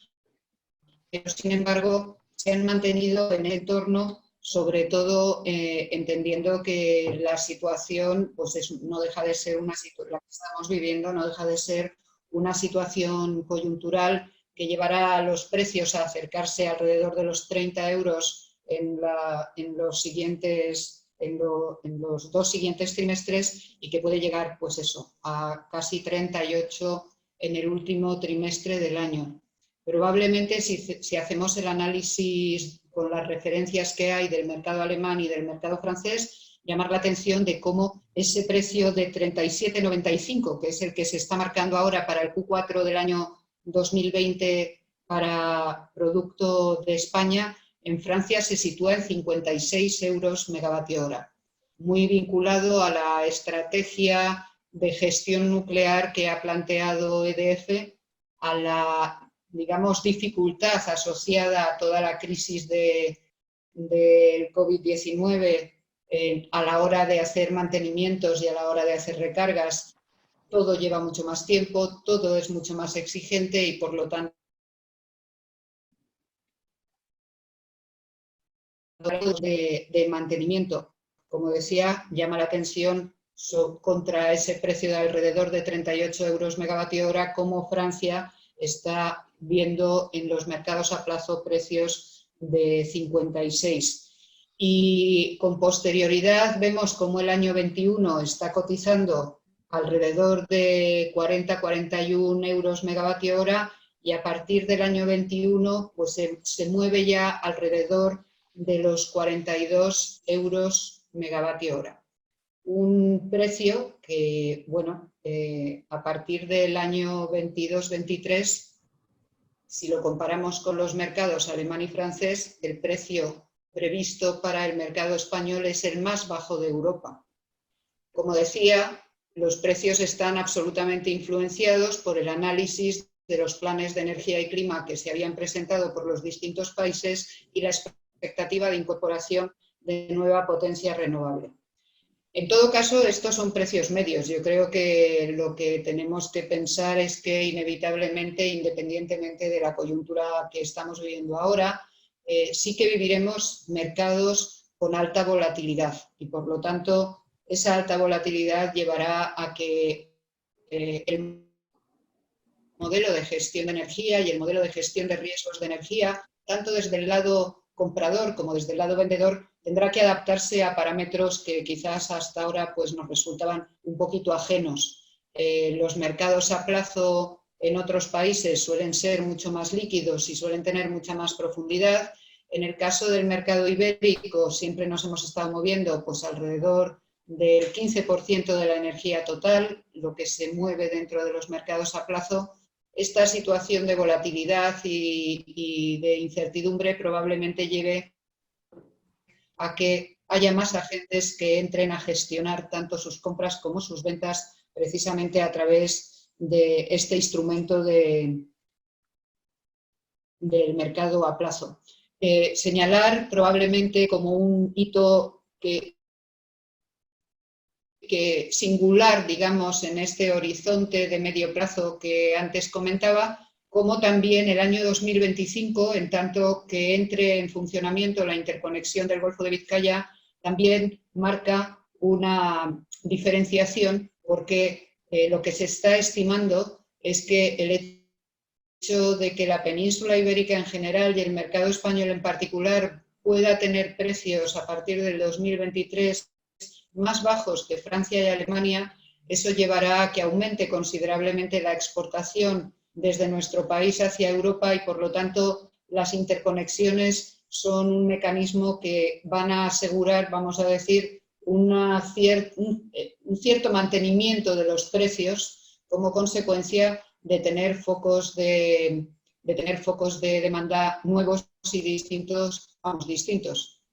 S3: pero sin embargo se han mantenido en el entorno, sobre todo entendiendo que la situación pues no deja de ser la que estamos viviendo, no deja de ser una situación coyuntural que llevará a los precios a acercarse alrededor de los 30 euros en los 2 siguientes trimestres y que puede llegar pues eso, a casi 38 en el último trimestre del año. Probablemente si hacemos el análisis con las referencias que hay del mercado alemán y del mercado francés, llamar la atención de cómo ese precio de 37,95, que es el que se está marcando ahora para el Q4 del año 2020 para producto de España, en Francia se sitúa en 56 euros megavatio hora, muy vinculado a la estrategia de gestión nuclear que ha planteado EDF, a la, digamos, dificultad asociada a toda la crisis del COVID-19 a la hora de hacer mantenimientos y a la hora de hacer recargas. Todo lleva mucho más tiempo, todo es mucho más exigente y por lo tanto de mantenimiento, como decía, llama la atención contra ese precio de alrededor de 38 euros megavatio hora, como Francia está viendo en los mercados a plazo precios de 56. Y con posterioridad vemos como el año 21 está cotizando alrededor de 40-41 euros megavatio hora y a partir del año 21 pues se mueve ya alrededor de los 42 euros megavatio hora. Un precio que, bueno, a partir del año 22-23, si lo comparamos con los mercados alemán y francés, el precio previsto para el mercado español es el más bajo de Europa. Como decía, los precios están absolutamente influenciados por el análisis de los planes de energía y clima que se habían presentado por los distintos países y la expectativa de incorporación de nueva potencia renovable. En todo caso, estos son precios medios. Yo creo que lo que tenemos que pensar es que inevitablemente, independientemente de la coyuntura que estamos viviendo ahora, sí que viviremos mercados con alta volatilidad y, por lo tanto, esa alta volatilidad llevará a que el modelo de gestión de energía y el modelo de gestión de riesgos de energía, tanto desde el lado comprador como desde el lado vendedor, tendrá que adaptarse a parámetros que quizás hasta ahora pues, nos resultaban un poquito ajenos. Los mercados a plazo en otros países suelen ser mucho más líquidos y suelen tener mucha más profundidad. En el caso del mercado ibérico siempre nos hemos estado moviendo pues, alrededor del 15% de la energía total, lo que se mueve dentro de los mercados a plazo. Esta situación de volatilidad y de incertidumbre probablemente lleve a que haya más agentes que entren a gestionar tanto sus compras como sus ventas precisamente a través de este instrumento del mercado a plazo. Señalar probablemente como un hito que singular, digamos, en este horizonte de medio plazo que antes comentaba, como también el año 2025, en tanto que entre en funcionamiento la interconexión del Golfo de Vizcaya, también marca una diferenciación porque lo que se está estimando es que el hecho de que la península ibérica en general y el mercado español en particular pueda tener precios a partir del 2023 más bajos que Francia y Alemania, eso llevará a que aumente considerablemente la exportación desde nuestro país hacia Europa y, por lo tanto, las interconexiones son un mecanismo que van a asegurar, vamos a decir, un cierto mantenimiento de los precios como consecuencia de tener focos de demanda nuevos y distintos.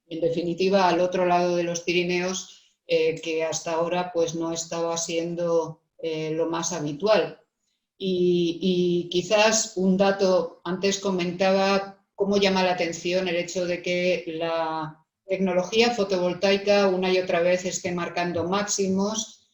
S3: En definitiva, al otro lado de los Pirineos, que hasta ahora pues, no estaba siendo lo más habitual. Y quizás un dato, antes comentaba cómo llama la atención el hecho de que la tecnología fotovoltaica una y otra vez esté marcando máximos,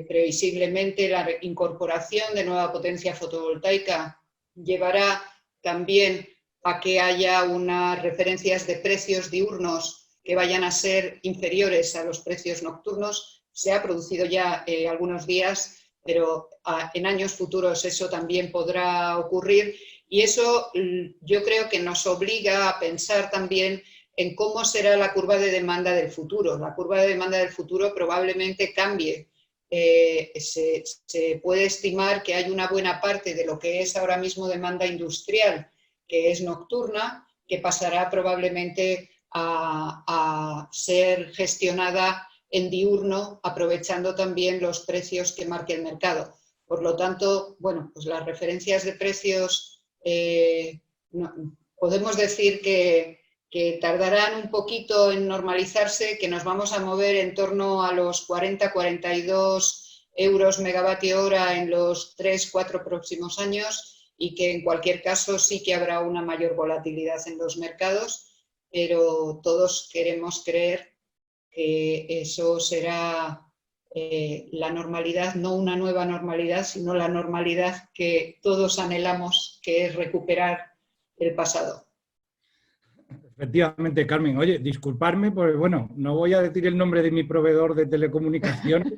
S3: previsiblemente la incorporación de nueva potencia fotovoltaica llevará también a que haya unas referencias de precios diurnos que vayan a ser inferiores a los precios nocturnos. Se ha producido ya algunos días, pero en años futuros eso también podrá ocurrir y eso yo creo que nos obliga a pensar también en cómo será la curva de demanda del futuro. La curva de demanda del futuro probablemente cambie. Se puede estimar que hay una buena parte de lo que es ahora mismo demanda industrial, que es nocturna, que pasará probablemente a ser gestionada en diurno, aprovechando también los precios que marque el mercado. Por lo tanto, bueno, pues las referencias de precios podemos decir que tardarán un poquito en normalizarse, que nos vamos a mover en torno a los 40-42 euros megavatio hora en los 3-4 próximos años y que en cualquier caso sí que habrá una mayor volatilidad en los mercados, pero todos queremos creer que eso será la normalidad, no una nueva normalidad, sino la normalidad que todos anhelamos, que es recuperar el pasado.
S1: Efectivamente, Carmen. Oye, disculparme, porque bueno, no voy a decir el nombre de mi proveedor de telecomunicaciones,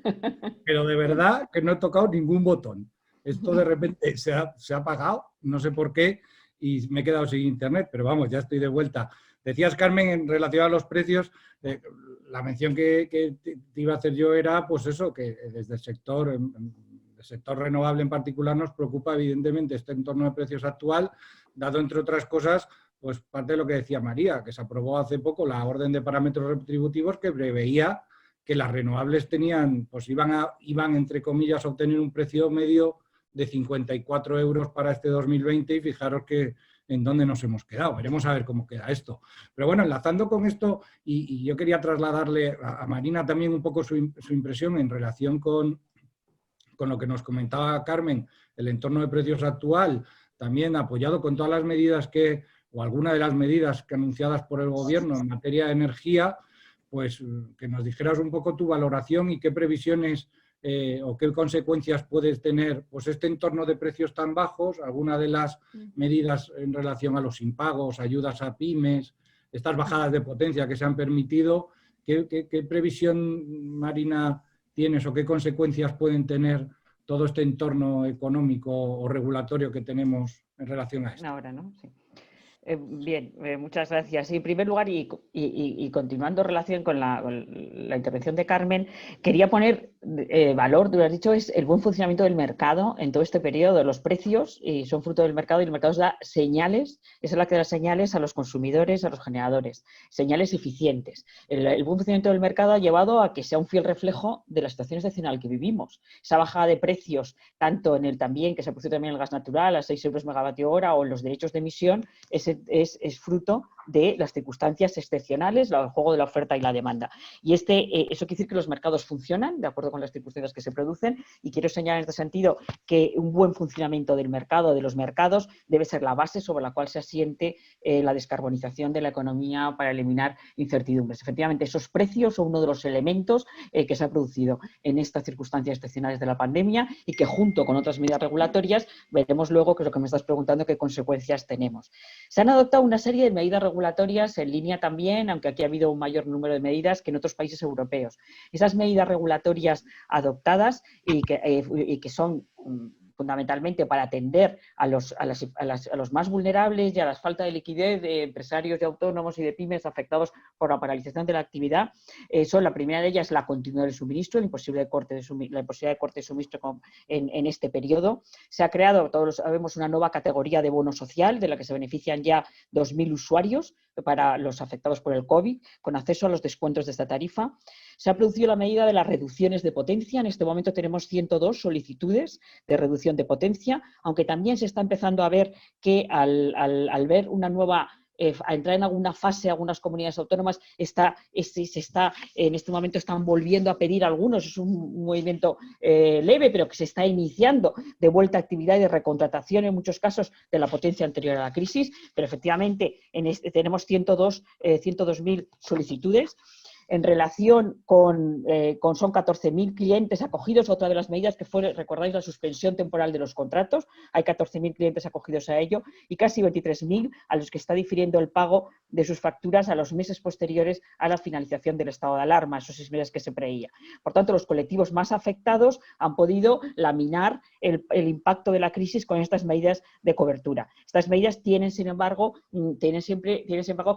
S1: pero de verdad que no he tocado ningún botón. Esto de repente se ha apagado, no sé por qué, y me he quedado sin internet, pero vamos, ya estoy de vuelta. Decías, Carmen, en relación a los precios, la mención que te iba a hacer yo era, pues eso, que desde el sector renovable en particular nos preocupa evidentemente este entorno de precios actual, dado entre otras cosas, pues parte de lo que decía María, que se aprobó hace poco la orden de parámetros retributivos que preveía que las renovables tenían, pues iban entre comillas a obtener un precio medio de 54 euros para este 2020 y fijaros que en dónde nos hemos quedado. Veremos a ver cómo queda esto. Pero bueno, enlazando con esto, y yo quería trasladarle a Marina también un poco su impresión en relación con lo que nos comentaba Carmen, el entorno de precios actual, también apoyado con todas las medidas que o alguna de las medidas que anunciadas por el Gobierno en materia de energía, pues que nos dijeras un poco tu valoración y qué previsiones o qué consecuencias puede tener pues este entorno de precios tan bajos, alguna de las medidas en relación a los impagos, ayudas a pymes, estas bajadas de potencia que se han permitido. ¿Qué previsión, Marina, tienes o qué consecuencias pueden tener todo este entorno económico o regulatorio que tenemos en relación a esto?
S4: Ahora, ¿no? Sí. Bien, muchas gracias. En primer lugar, y continuando en relación con la intervención de Carmen, quería poner valor, tú lo has dicho, es el buen funcionamiento del mercado en todo este periodo. Los precios y son fruto del mercado y el mercado da señales, es la que da señales a los consumidores, a los generadores, señales eficientes. El buen funcionamiento del mercado ha llevado a que sea un fiel reflejo de la situación excepcional que vivimos. Esa bajada de precios, tanto en el también, que se ha producido también en el gas natural a 6 euros megavatio hora o en los derechos de emisión, es fruto de las circunstancias excepcionales, el juego de la oferta y la demanda. Y eso quiere decir que los mercados funcionan de acuerdo con las circunstancias que se producen, y quiero señalar en este sentido que un buen funcionamiento del mercado, de los mercados, debe ser la base sobre la cual se asiente la descarbonización de la economía para eliminar incertidumbres. Efectivamente, esos precios son uno de los elementos que se ha producido en estas circunstancias excepcionales de la pandemia y que, junto con otras medidas regulatorias, veremos luego, que es lo que me estás preguntando, qué consecuencias tenemos. Se han adoptado una serie de medidas regulatorias en línea también, aunque aquí ha habido un mayor número de medidas que en otros países europeos. Esas medidas regulatorias adoptadas y que son fundamentalmente para atender a los más vulnerables y a la falta de liquidez de empresarios, de autónomos y de pymes afectados por la paralización de la actividad. La primera de ellas es la continuidad del suministro, la imposibilidad de corte de suministro en este periodo. Se ha creado, todos sabemos, una nueva categoría de bono social de la que se benefician ya 2.000 usuarios para los afectados por el COVID, con acceso a los descuentos de esta tarifa. Se ha producido la medida de las reducciones de potencia. En este momento tenemos 102 solicitudes de reducción de potencia, aunque también se está empezando a ver que al ver una nueva a entrar en alguna fase, algunas comunidades autónomas en este momento están volviendo a pedir algunos, es un movimiento leve, pero que se está iniciando de vuelta a actividad y de recontratación en muchos casos de la potencia anterior a la crisis, pero efectivamente tenemos 102.000 solicitudes. En relación con son 14.000 clientes acogidos, otra de las medidas que fue, recordáis, la suspensión temporal de los contratos, hay 14.000 clientes acogidos a ello y casi 23.000 a los que está difiriendo el pago de sus facturas a los meses posteriores a la finalización del estado de alarma, esos 6 meses que se preveía. Por tanto, los colectivos más afectados han podido laminar el impacto de la crisis con estas medidas de cobertura. Estas medidas tienen, sin embargo,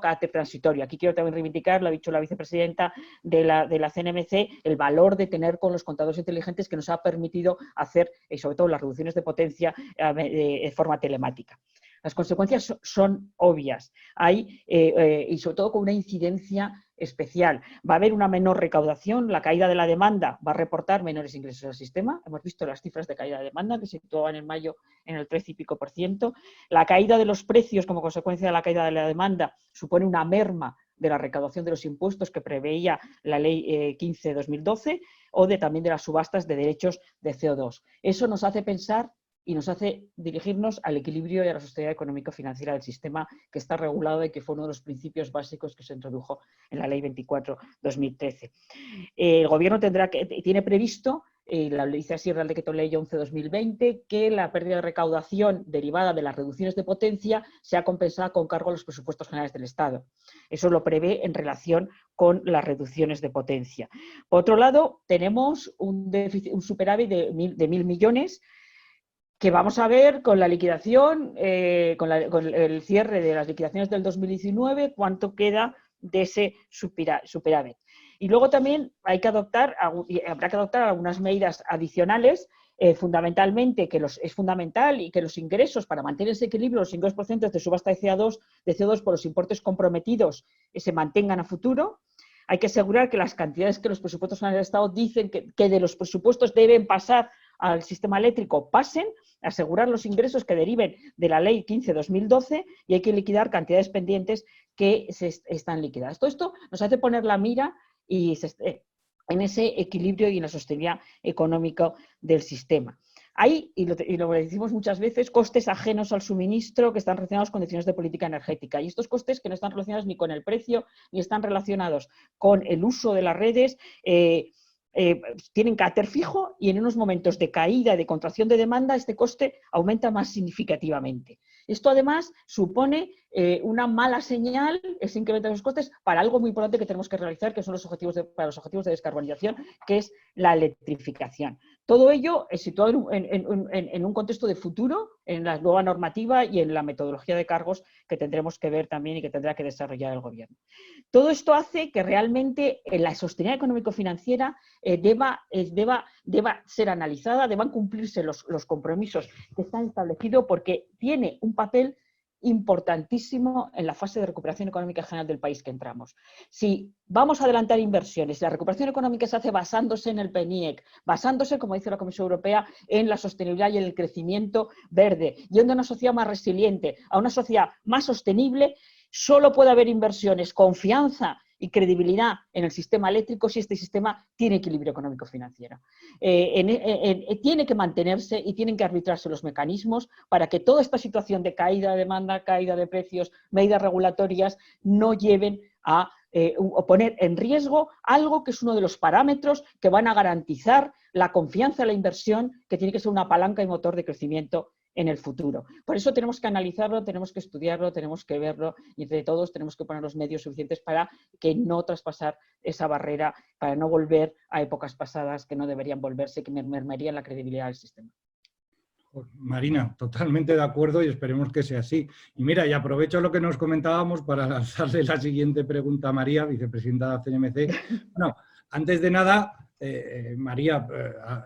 S4: carácter transitorio. Aquí quiero también reivindicar, lo ha dicho la vicepresidenta de la CNMC, el valor de tener con los contadores inteligentes que nos ha permitido hacer, sobre todo, las reducciones de potencia de forma telemática. Las consecuencias son obvias. Y sobre todo con una incidencia especial. Va a haber una menor recaudación, la caída de la demanda va a reportar menores ingresos al sistema. Hemos visto las cifras de caída de demanda que se situaban en mayo en el 13 y pico %. La caída de los precios como consecuencia de la caída de la demanda supone una merma de la recaudación de los impuestos que preveía la Ley 15/2012 o también de las subastas de derechos de CO2. Eso nos hace pensar y nos hace dirigirnos al equilibrio y a la sostenibilidad económico-financiera del sistema, que está regulado y que fue uno de los principios básicos que se introdujo en la Ley 24/2013. El Gobierno tiene previsto, la dice así el Real Decreto Ley 11/2020, que la pérdida de recaudación derivada de las reducciones de potencia sea compensada con cargo a los presupuestos generales del Estado. Eso lo prevé en relación con las reducciones de potencia. Por otro lado, tenemos un superávit de 1.000 millones que vamos a ver con la liquidación, con el cierre de las liquidaciones del 2019, cuánto queda de ese superávit. Y luego también habrá que adoptar algunas medidas adicionales, fundamentalmente, es fundamental y que los ingresos, para mantener ese equilibrio, los ingresos procedentes de subasta de CO2 por los importes comprometidos se mantengan a futuro. Hay que asegurar que las cantidades que los presupuestos generales del Estado dicen que de los presupuestos deben pasar al sistema eléctrico pasen, asegurar los ingresos que deriven de la Ley 15/2012 y hay que liquidar cantidades pendientes que están liquidadas. Todo esto nos hace poner la mira en ese equilibrio y en la sostenibilidad económica del sistema. Hay, y lo decimos muchas veces, costes ajenos al suministro que están relacionados con decisiones de política energética. Y estos costes que no están relacionados ni con el precio, ni están relacionados con el uso de las redes, tienen carácter fijo y en unos momentos de caída y de contracción de demanda este coste aumenta más significativamente. Esto además supone una mala señal, ese incremento de los costes, para algo muy importante que tenemos que realizar, que son los objetivos de descarbonización, que es la electrificación. Todo ello es situado en un contexto de futuro, en la nueva normativa y en la metodología de cargos que tendremos que ver también y que tendrá que desarrollar el Gobierno. Todo esto hace que realmente la sostenibilidad económico-financiera deba ser analizada, deban cumplirse los compromisos que están establecidos, porque tiene un papel importantísimo en la fase de recuperación económica general del país que entramos. Si vamos a adelantar inversiones, la recuperación económica se hace basándose en el PNIEC, basándose, como dice la Comisión Europea, en la sostenibilidad y en el crecimiento verde, yendo a una sociedad más resiliente, a una sociedad más sostenible. Solo puede haber inversiones, confianza y credibilidad en el sistema eléctrico si este sistema tiene equilibrio económico-financiero. Tiene que mantenerse y tienen que arbitrarse los mecanismos para que toda esta situación de caída de demanda, caída de precios, medidas regulatorias no lleven a poner en riesgo algo que es uno de los parámetros que van a garantizar la confianza en la inversión, que tiene que ser una palanca y motor de crecimiento en el futuro. Por eso tenemos que analizarlo, tenemos que estudiarlo, tenemos que verlo y entre todos tenemos que poner los medios suficientes para que no traspasar esa barrera, para no volver a épocas pasadas que no deberían volverse, que mermarían la credibilidad del sistema.
S1: Marina, totalmente de acuerdo y esperemos que sea así. Y mira, y aprovecho lo que nos comentábamos para lanzarle la siguiente pregunta a María, vicepresidenta de la CNMC. Bueno, antes de nada, María,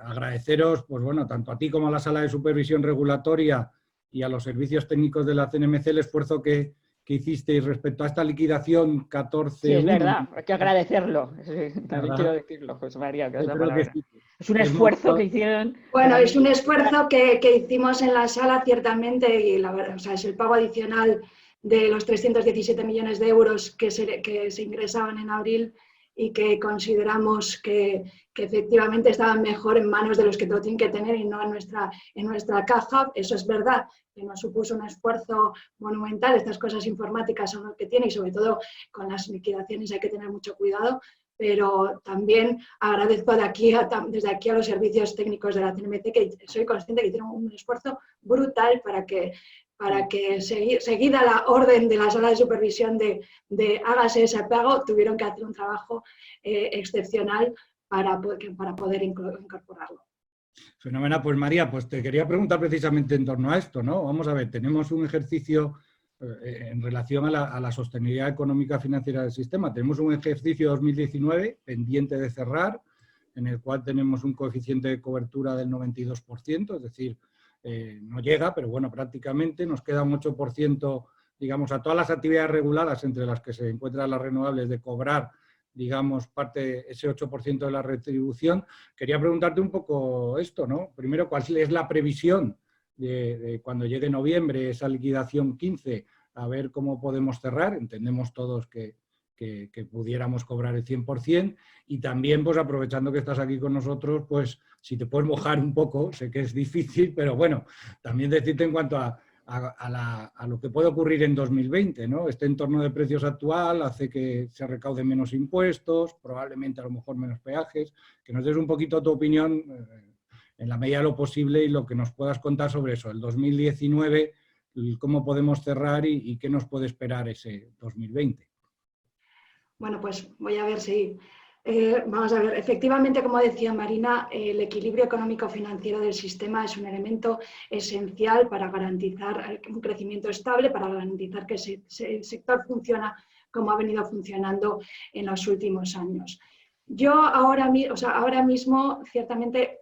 S1: agradeceros, pues bueno, tanto a ti como a la Sala de Supervisión Regulatoria y a los servicios técnicos de la CNMC el esfuerzo que hicisteis respecto a esta liquidación 14.1.
S4: Sí, es verdad, hay que agradecerlo. Sí, también quiero decirlo, José María, que es la palabra. Sí. Es un esfuerzo que hicieron.
S2: Bueno, es un esfuerzo que hicimos en la sala, ciertamente, y la verdad, o sea, es el pago adicional de los 317 millones de euros que se ingresaban en abril y que consideramos que efectivamente estaban mejor en manos de los que lo tienen que tener y no en nuestra caja. Eso es verdad, que nos supuso un esfuerzo monumental. Estas cosas informáticas son lo que tiene y sobre todo con las liquidaciones hay que tener mucho cuidado, pero también agradezco desde aquí a los servicios técnicos de la CNMC, que soy consciente que hicieron un esfuerzo brutal para que seguida la orden de la sala de supervisión de hágase ese pago, tuvieron que hacer un trabajo excepcional para poder incorporarlo.
S1: Fenomenal. Pues María, pues te quería preguntar precisamente en torno a esto, ¿no? Vamos a ver, tenemos un ejercicio en relación a la sostenibilidad económica financiera del sistema. Tenemos un ejercicio 2019 pendiente de cerrar, en el cual tenemos un coeficiente de cobertura del 92%, es decir, no llega, pero bueno, prácticamente nos queda un 8%, digamos, a todas las actividades reguladas, entre las que se encuentran las renovables, de cobrar, digamos, ese 8% de la retribución. Quería preguntarte un poco esto, ¿no? Primero, ¿cuál es la previsión de cuando llegue noviembre, esa liquidación 15, a ver cómo podemos cerrar? Entendemos todos que pudiéramos cobrar el 100%, y también, pues aprovechando que estás aquí con nosotros, pues si te puedes mojar un poco, sé que es difícil, pero bueno, también decirte en cuanto a lo que puede ocurrir en 2020, ¿no? Este entorno de precios actual hace que se recauden menos impuestos, probablemente a lo mejor menos peajes, que nos des un poquito tu opinión en la medida de lo posible y lo que nos puedas contar sobre eso, el 2019, cómo podemos cerrar y qué nos puede esperar ese 2020.
S2: Bueno, pues voy a ver si... vamos a ver, efectivamente, como decía Marina, el equilibrio económico-financiero del sistema es un elemento esencial para garantizar un crecimiento estable, para garantizar que el sector funciona como ha venido funcionando en los últimos años. Yo ahora mismo, ciertamente,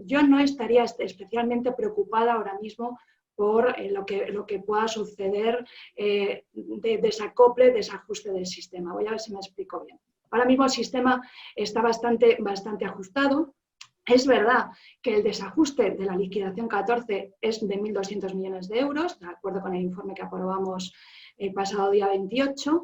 S2: yo no estaría especialmente preocupada ahora mismo por lo que pueda suceder de desacople, desajuste del sistema. Voy a ver si me explico bien. Ahora mismo el sistema está bastante ajustado. Es verdad que el desajuste de la liquidación 14 es de 1.200 millones de euros, de acuerdo con el informe que aprobamos el pasado día 28.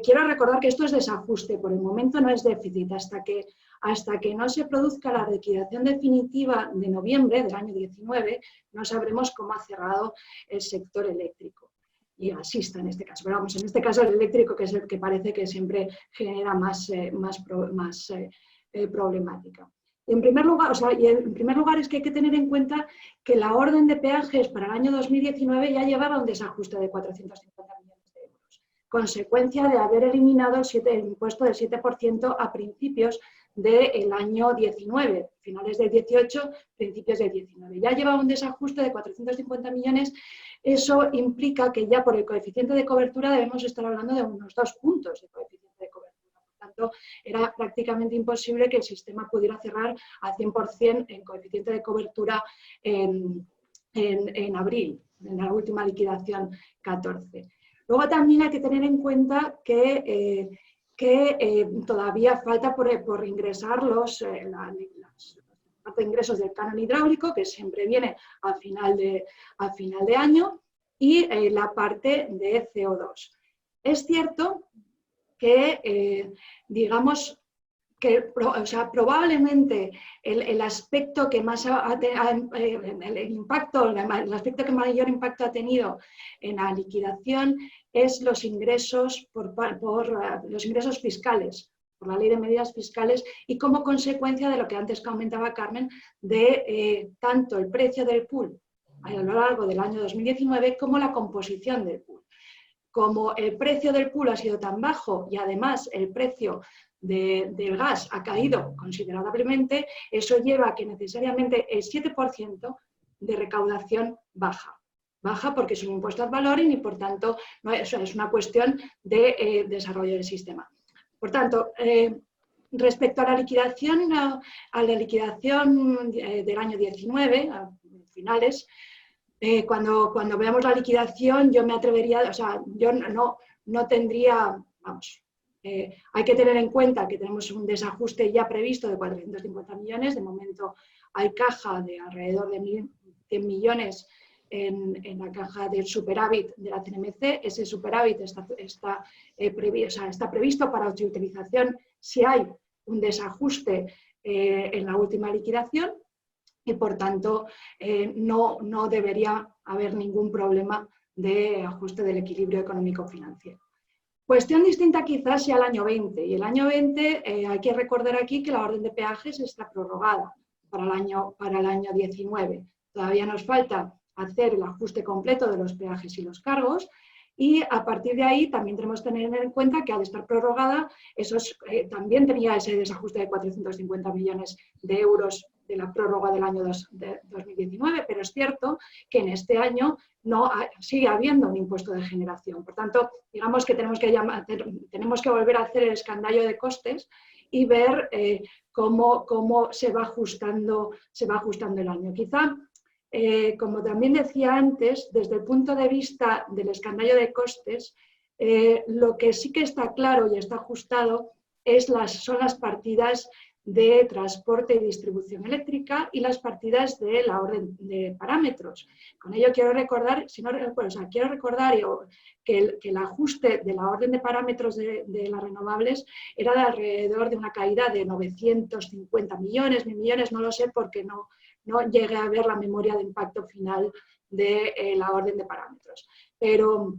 S2: Quiero recordar que esto es desajuste, por el momento no es déficit. Hasta que hasta que no se produzca la liquidación definitiva de noviembre del año 19, no sabremos cómo ha cerrado el sector eléctrico y gasista en este caso. Pero vamos, en este caso el eléctrico, que es el que parece que siempre genera más problemática. En primer lugar, es que hay que tener en cuenta que la orden de peajes para el año 2019 ya llevaba un desajuste de 450 millones de euros, consecuencia de haber eliminado el impuesto del 7% a principios del año 19, finales del 18, principios del 19. Ya llevaba un desajuste de 450 millones, eso implica que ya por el coeficiente de cobertura debemos estar hablando de unos 2 puntos de coeficiente de cobertura. Por tanto, era prácticamente imposible que el sistema pudiera cerrar al 100% en coeficiente de cobertura en abril, en la última liquidación 14. Luego también hay que tener en cuenta que todavía falta por ingresar la parte de ingresos del canon hidráulico, que siempre viene a final de año, y la parte de CO2. Es cierto que, digamos, probablemente el aspecto que más el aspecto que mayor impacto ha tenido en la liquidación es los ingresos por los ingresos fiscales, por la ley de medidas fiscales, y como consecuencia de lo que antes comentaba Carmen, de tanto el precio del pool a lo largo del año 2019 como la composición del pool. Como el precio del pool ha sido tan bajo y además el precio del gas ha caído considerablemente, eso lleva a que necesariamente el 7% de recaudación baja. Baja porque es un impuesto al valor y por tanto no, eso es una cuestión de desarrollo del sistema. Por tanto, respecto a la liquidación del año 19, a finales, cuando veamos la liquidación, yo me atrevería, o sea, yo no tendría, vamos, hay que tener en cuenta que tenemos un desajuste ya previsto de 450 millones, de momento hay caja de alrededor de 1.100 millones en la caja del superávit de la CNMC, ese superávit está previsto para su utilización si hay un desajuste en la última liquidación, y por tanto no debería haber ningún problema de ajuste del equilibrio económico-financiero. Cuestión distinta quizás sea el año 20, y el año 20 hay que recordar aquí que la orden de peajes está prorrogada para el año 19. Todavía nos falta hacer el ajuste completo de los peajes y los cargos, y a partir de ahí también tenemos que tener en cuenta que al estar prorrogada también tenía ese desajuste de 450 millones de euros de la prórroga del año 2019, pero es cierto que en este año sigue habiendo un impuesto de generación. Por tanto, digamos que tenemos que volver a hacer el escandallo de costes y ver cómo se va ajustando el año. Quizá, como también decía antes, desde el punto de vista del escandallo de costes, lo que sí que está claro y está ajustado son las partidas de transporte y distribución eléctrica y las partidas de la orden de parámetros. Con ello quiero recordar, que el ajuste de la orden de parámetros de las renovables era de alrededor de una caída de 950 millones, 1.000 millones, no lo sé porque no llegué a ver la memoria de impacto final de la orden de parámetros. Pero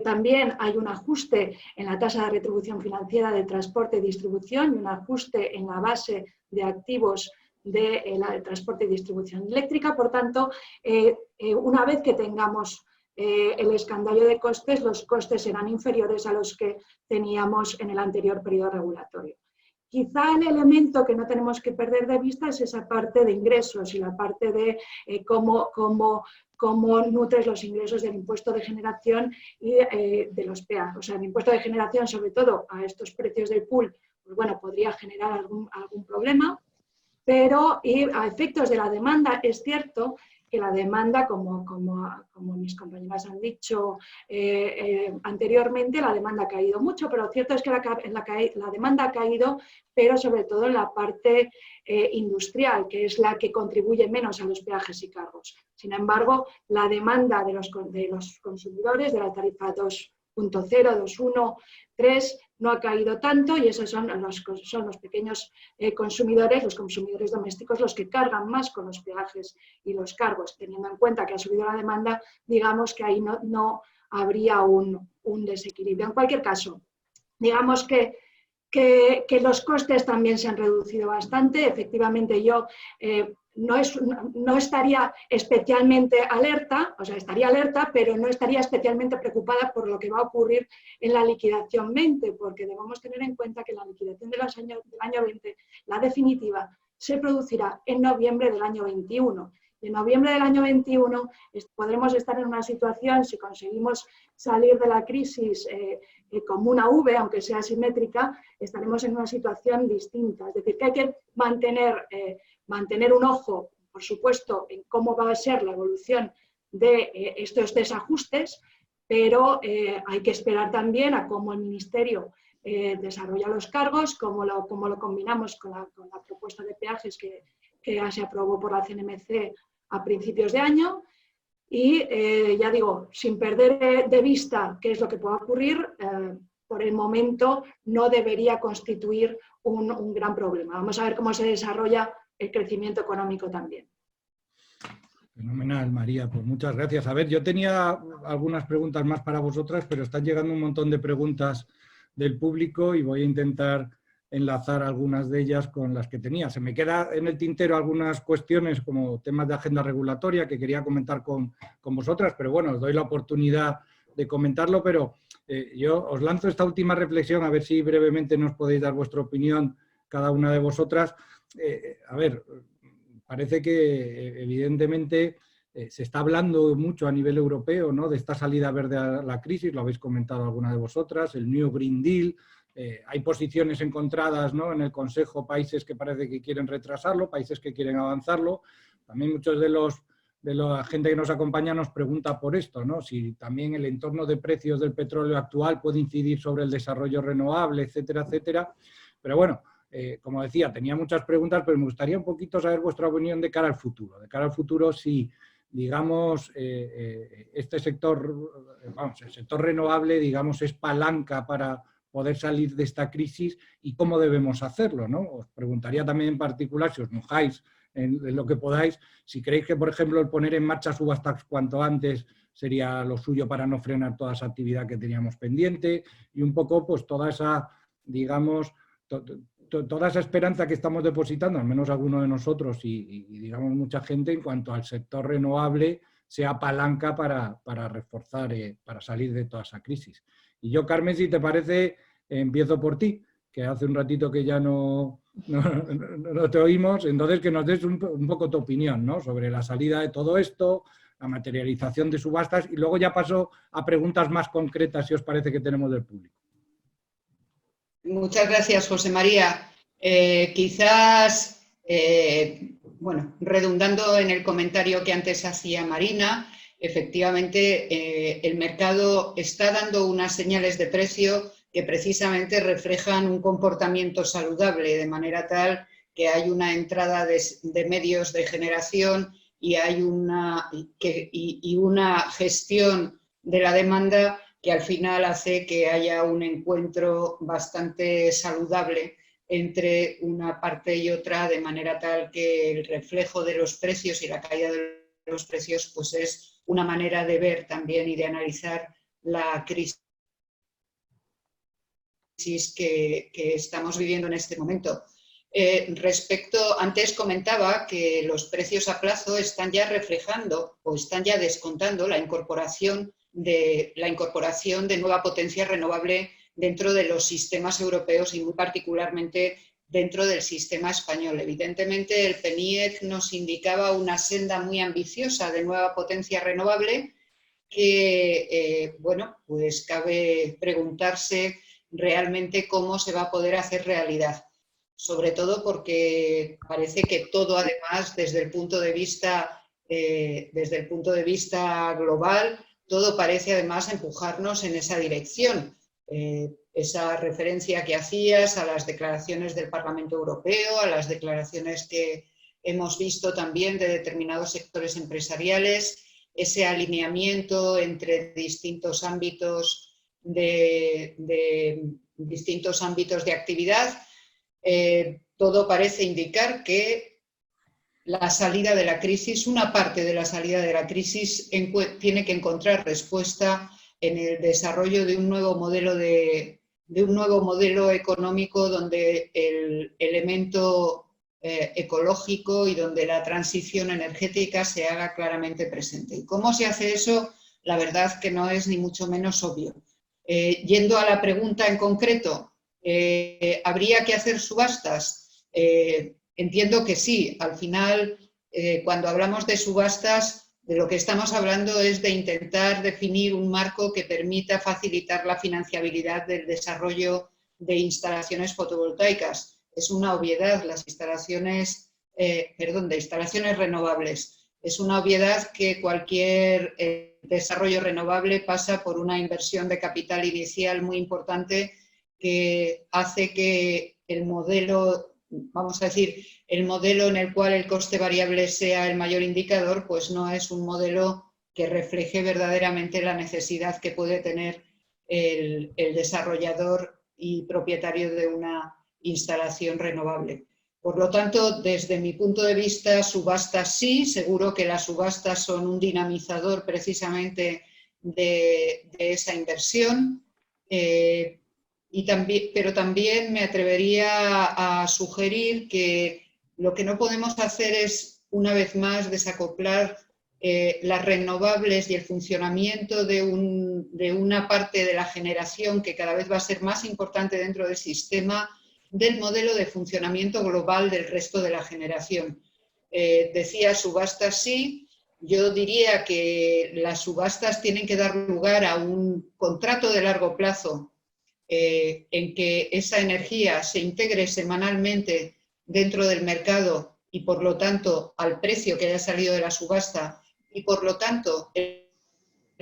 S2: también hay un ajuste en la tasa de retribución financiera de transporte y distribución y un ajuste en la base de activos de transporte y distribución eléctrica. Por tanto, una vez que tengamos el escandallo de costes, los costes serán inferiores a los que teníamos en el anterior periodo regulatorio. Quizá el elemento que no tenemos que perder de vista es esa parte de ingresos y la parte de cómo nutres los ingresos del impuesto de generación y de los peajes. O sea, el impuesto de generación, sobre todo a estos precios del pool, pues bueno, podría generar algún problema, pero a efectos de la demanda es cierto que la demanda, como mis compañeras han dicho anteriormente, la demanda ha caído mucho, pero lo cierto es que la demanda ha caído, pero sobre todo en la parte industrial, que es la que contribuye menos a los peajes y cargos. Sin embargo, la demanda de los consumidores de la tarifa 2 2.1, 3 no ha caído tanto y esos son los pequeños consumidores, los consumidores domésticos, los que cargan más con los peajes y los cargos. Teniendo en cuenta que ha subido la demanda, digamos que ahí no habría un desequilibrio. En cualquier caso, digamos que los costes también se han reducido bastante. Efectivamente, yo no estaría especialmente alerta, o sea, estaría alerta, pero no estaría especialmente preocupada por lo que va a ocurrir en la liquidación 20, porque debemos tener en cuenta que la liquidación del año 20, la definitiva, se producirá en noviembre del año 21. Y en noviembre del año 21 podremos estar en una situación, si conseguimos salir de la crisis como una V, aunque sea asimétrica, estaremos en una situación distinta. Es decir, que hay que mantener un ojo, por supuesto, en cómo va a ser la evolución de estos desajustes, pero hay que esperar también a cómo el Ministerio desarrolla los cargos, cómo lo combinamos con la propuesta de peajes que se aprobó por la CNMC a principios de año y, ya digo, sin perder de vista qué es lo que pueda ocurrir, por el momento no debería constituir un gran problema. Vamos a ver cómo se desarrolla el crecimiento económico también.
S1: Fenomenal, María, pues muchas gracias. A ver, yo tenía algunas preguntas más para vosotras, pero están llegando un montón de preguntas del público y voy a intentar enlazar algunas de ellas con las que tenía. Se me queda en el tintero algunas cuestiones como temas de agenda regulatoria que quería comentar con vosotras, pero bueno, os doy la oportunidad de comentarlo, pero yo os lanzo esta última reflexión a ver si brevemente nos podéis dar vuestra opinión cada una de vosotras. A ver, parece que evidentemente se está hablando mucho a nivel europeo, ¿no?, de esta salida verde a la crisis, lo habéis comentado alguna de vosotras, el New Green Deal. Hay posiciones encontradas, ¿no?, en el Consejo, países que parece que quieren retrasarlo, países que quieren avanzarlo. También muchos de la gente que nos acompaña nos pregunta por esto, ¿no?, si también el entorno de precios del petróleo actual puede incidir sobre el desarrollo renovable, etcétera, etcétera. Pero bueno, como decía, tenía muchas preguntas, pero me gustaría un poquito saber vuestra opinión de cara al futuro. De cara al futuro, si, digamos, este sector, vamos, el sector renovable, digamos, es palanca para poder salir de esta crisis y cómo debemos hacerlo, ¿no? Os preguntaría también en particular, si os mojáis en lo que podáis, si creéis que, por ejemplo, el poner en marcha subastas cuanto antes sería lo suyo para no frenar toda esa actividad que teníamos pendiente y un poco, pues, toda esa, digamos, toda esa esperanza que estamos depositando, al menos algunos de nosotros y digamos mucha gente, en cuanto al sector renovable sea palanca para reforzar, para salir de toda esa crisis. Y yo, Carmen, si te parece, empiezo por ti, que hace un ratito que ya no te oímos, entonces que nos des un poco tu opinión, ¿no?, sobre la salida de todo esto, la materialización de subastas, y luego ya paso a preguntas más concretas, si os parece, que tenemos del público.
S3: Muchas gracias, José María. Quizás, bueno, redundando en el comentario que antes hacía Marina, efectivamente el mercado está dando unas señales de precio que precisamente reflejan un comportamiento saludable, de manera tal que hay una entrada de medios de generación y hay una gestión de la demanda que al final hace que haya un encuentro bastante saludable entre una parte y otra, de manera tal que el reflejo de los precios y la caída de los precios, pues es una manera de ver también y de analizar la crisis que estamos viviendo en este momento. Antes comentaba que los precios a plazo están ya reflejando o están ya descontando la incorporación de nueva potencia renovable dentro de los sistemas europeos y muy particularmente dentro del sistema español. Evidentemente, el PNIEC nos indicaba una senda muy ambiciosa de nueva potencia renovable que, bueno, pues cabe preguntarse realmente cómo se va a poder hacer realidad. Sobre todo porque parece que todo, además, desde el punto de vista global, todo parece además empujarnos en esa dirección. Esa referencia que hacías a las declaraciones del Parlamento Europeo, a las declaraciones que hemos visto también de determinados sectores empresariales, ese alineamiento entre distintos ámbitos de distintos ámbitos de actividad, todo parece indicar que la salida de la crisis, una parte de la salida de la crisis, tiene que encontrar respuesta en el desarrollo de un nuevo modelo económico donde el elemento ecológico y donde la transición energética se haga claramente presente. ¿Y cómo se hace eso? La verdad que no es ni mucho menos obvio. Yendo a la pregunta en concreto, ¿habría que hacer subastas? Entiendo que sí. Al final, cuando hablamos de subastas, de lo que estamos hablando es de intentar definir un marco que permita facilitar la financiabilidad del desarrollo de instalaciones fotovoltaicas. Es una obviedad, las instalaciones, de instalaciones renovables. Es una obviedad que cualquier desarrollo renovable pasa por una inversión de capital inicial muy importante que hace que el modelo, vamos a decir, el modelo en el cual el coste variable sea el mayor indicador, pues no es un modelo que refleje verdaderamente la necesidad que puede tener el desarrollador y propietario de una instalación renovable. Por lo tanto, desde mi punto de vista, subastas sí, seguro que las subastas son un dinamizador precisamente de esa inversión, pero también me atrevería a sugerir que lo que no podemos hacer es, una vez más, desacoplar las renovables y el funcionamiento de una parte de la generación que cada vez va a ser más importante dentro del sistema, del modelo de funcionamiento global del resto de la generación. Decía subastas sí, yo diría que las subastas tienen que dar lugar a un contrato de largo plazo en que esa energía se integre semanalmente dentro del mercado y por lo tanto al precio que haya salido de la subasta y por lo tanto el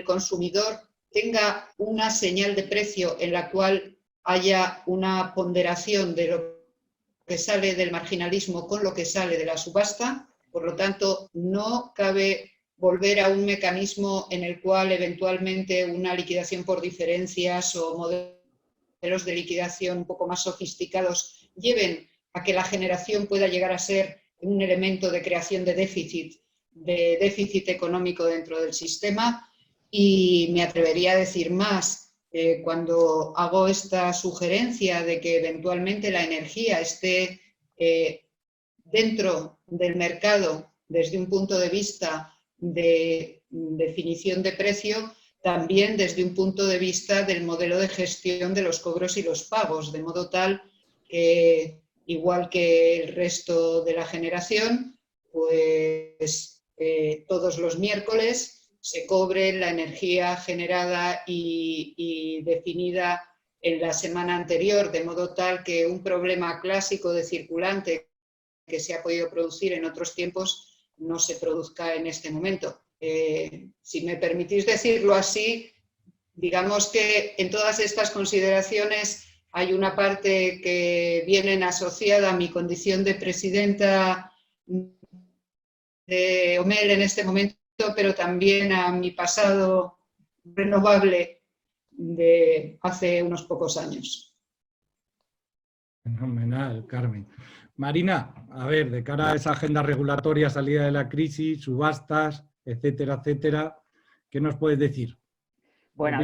S3: consumidor tenga una señal de precio en la cual haya una ponderación de lo que sale del marginalismo con lo que sale de la subasta. Por lo tanto, no cabe volver a un mecanismo en el cual eventualmente una liquidación por diferencias o modelos de liquidación un poco más sofisticados lleven a que la generación pueda llegar a ser un elemento de creación de déficit económico dentro del sistema. Y me atrevería a decir más. Cuando hago esta sugerencia de que eventualmente la energía esté dentro del mercado desde un punto de vista de definición de precio, también desde un punto de vista del modelo de gestión de los cobros y los pagos, de modo tal que, igual que el resto de la generación, pues todos los miércoles se cobre la energía generada y definida en la semana anterior, de modo tal que un problema clásico de circulante que se ha podido producir en otros tiempos no se produzca en este momento. Si me permitís decirlo así, digamos que en todas estas consideraciones hay una parte que viene asociada a mi condición de presidenta de OMEL en este momento, pero también a mi pasado renovable de hace unos pocos años.
S1: Fenomenal, Carmen. Marina, a ver, de cara a esa agenda regulatoria, salida de la crisis, subastas, etcétera, etcétera, ¿qué nos puedes decir?
S4: Bueno,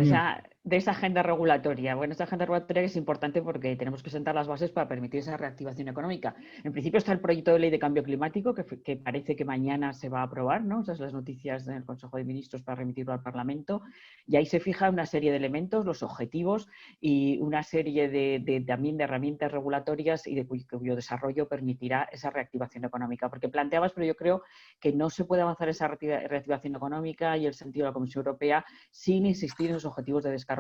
S4: de esa agenda regulatoria. Bueno, esa agenda regulatoria es importante porque tenemos que sentar las bases para permitir esa reactivación económica. En principio está el proyecto de ley de cambio climático que parece que mañana se va a aprobar, ¿no? Esas son las noticias del Consejo de Ministros para remitirlo al Parlamento. Y ahí se fija una serie de elementos, los objetivos y una serie también de herramientas regulatorias y de cuyo desarrollo permitirá esa reactivación económica. Porque planteabas, pero yo creo que no se puede avanzar esa reactivación económica y el sentido de la Comisión Europea sin insistir en los objetivos de descarbonización.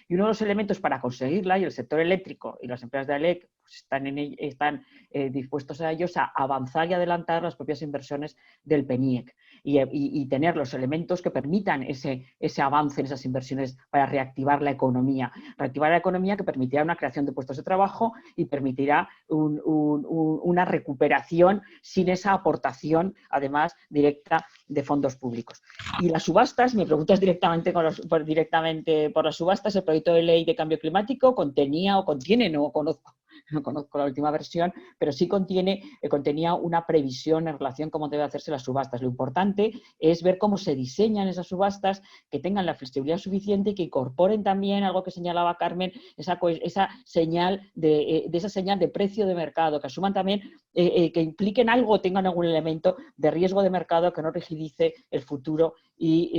S4: Y uno de los elementos para conseguirla, y el sector eléctrico y las empresas de ALEC pues están dispuestos a ellos a avanzar y adelantar las propias inversiones del PNIEC y tener los elementos que permitan ese avance en esas inversiones para reactivar la economía. Reactivar la economía que permitirá una creación de puestos de trabajo y permitirá una recuperación sin esa aportación, además, directa de fondos públicos. Y las subastas, me preguntas directamente por las subastas, el proyecto de ley de cambio climático contiene, no conozco la última versión, pero sí contenía una previsión en relación a cómo deben hacerse las subastas. Lo importante es ver cómo se diseñan esas subastas, que tengan la flexibilidad suficiente y que incorporen también algo que señalaba Carmen, esa señal de precio de mercado, que asuman también, que impliquen algo, tengan algún elemento de riesgo de mercado que no rigidice el futuro y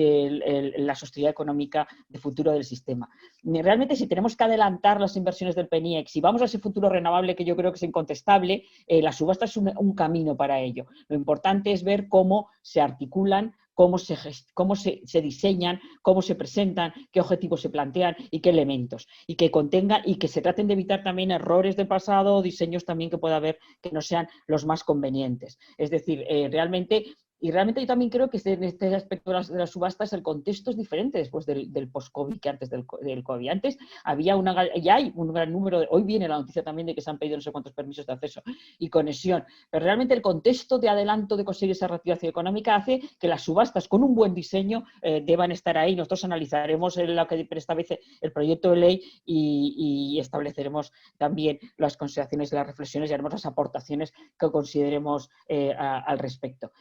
S4: la sostenibilidad económica de futuro del sistema. Realmente, si tenemos que adelantar las inversiones del PNIEC, si vamos a ese futuro renovable que yo creo que es incontestable, la subasta es un camino para ello. Lo importante es ver cómo se articulan, cómo se diseñan, cómo se presentan, qué objetivos se plantean y qué elementos. Y que contengan y que se traten de evitar también errores del pasado o diseños también que pueda haber que no sean los más convenientes. Es decir, realmente yo también creo que en este aspecto de las subastas el contexto es diferente después del post-COVID que antes del COVID. Antes ya hay un gran número, hoy viene la noticia también de que se han pedido no sé cuántos permisos de acceso y conexión, pero realmente el contexto de adelanto de conseguir esa reactivación económica hace que las subastas con un buen diseño deban estar ahí. Nosotros analizaremos lo que establece el proyecto de ley y estableceremos también las consideraciones y las reflexiones y haremos las aportaciones que consideremos al respecto.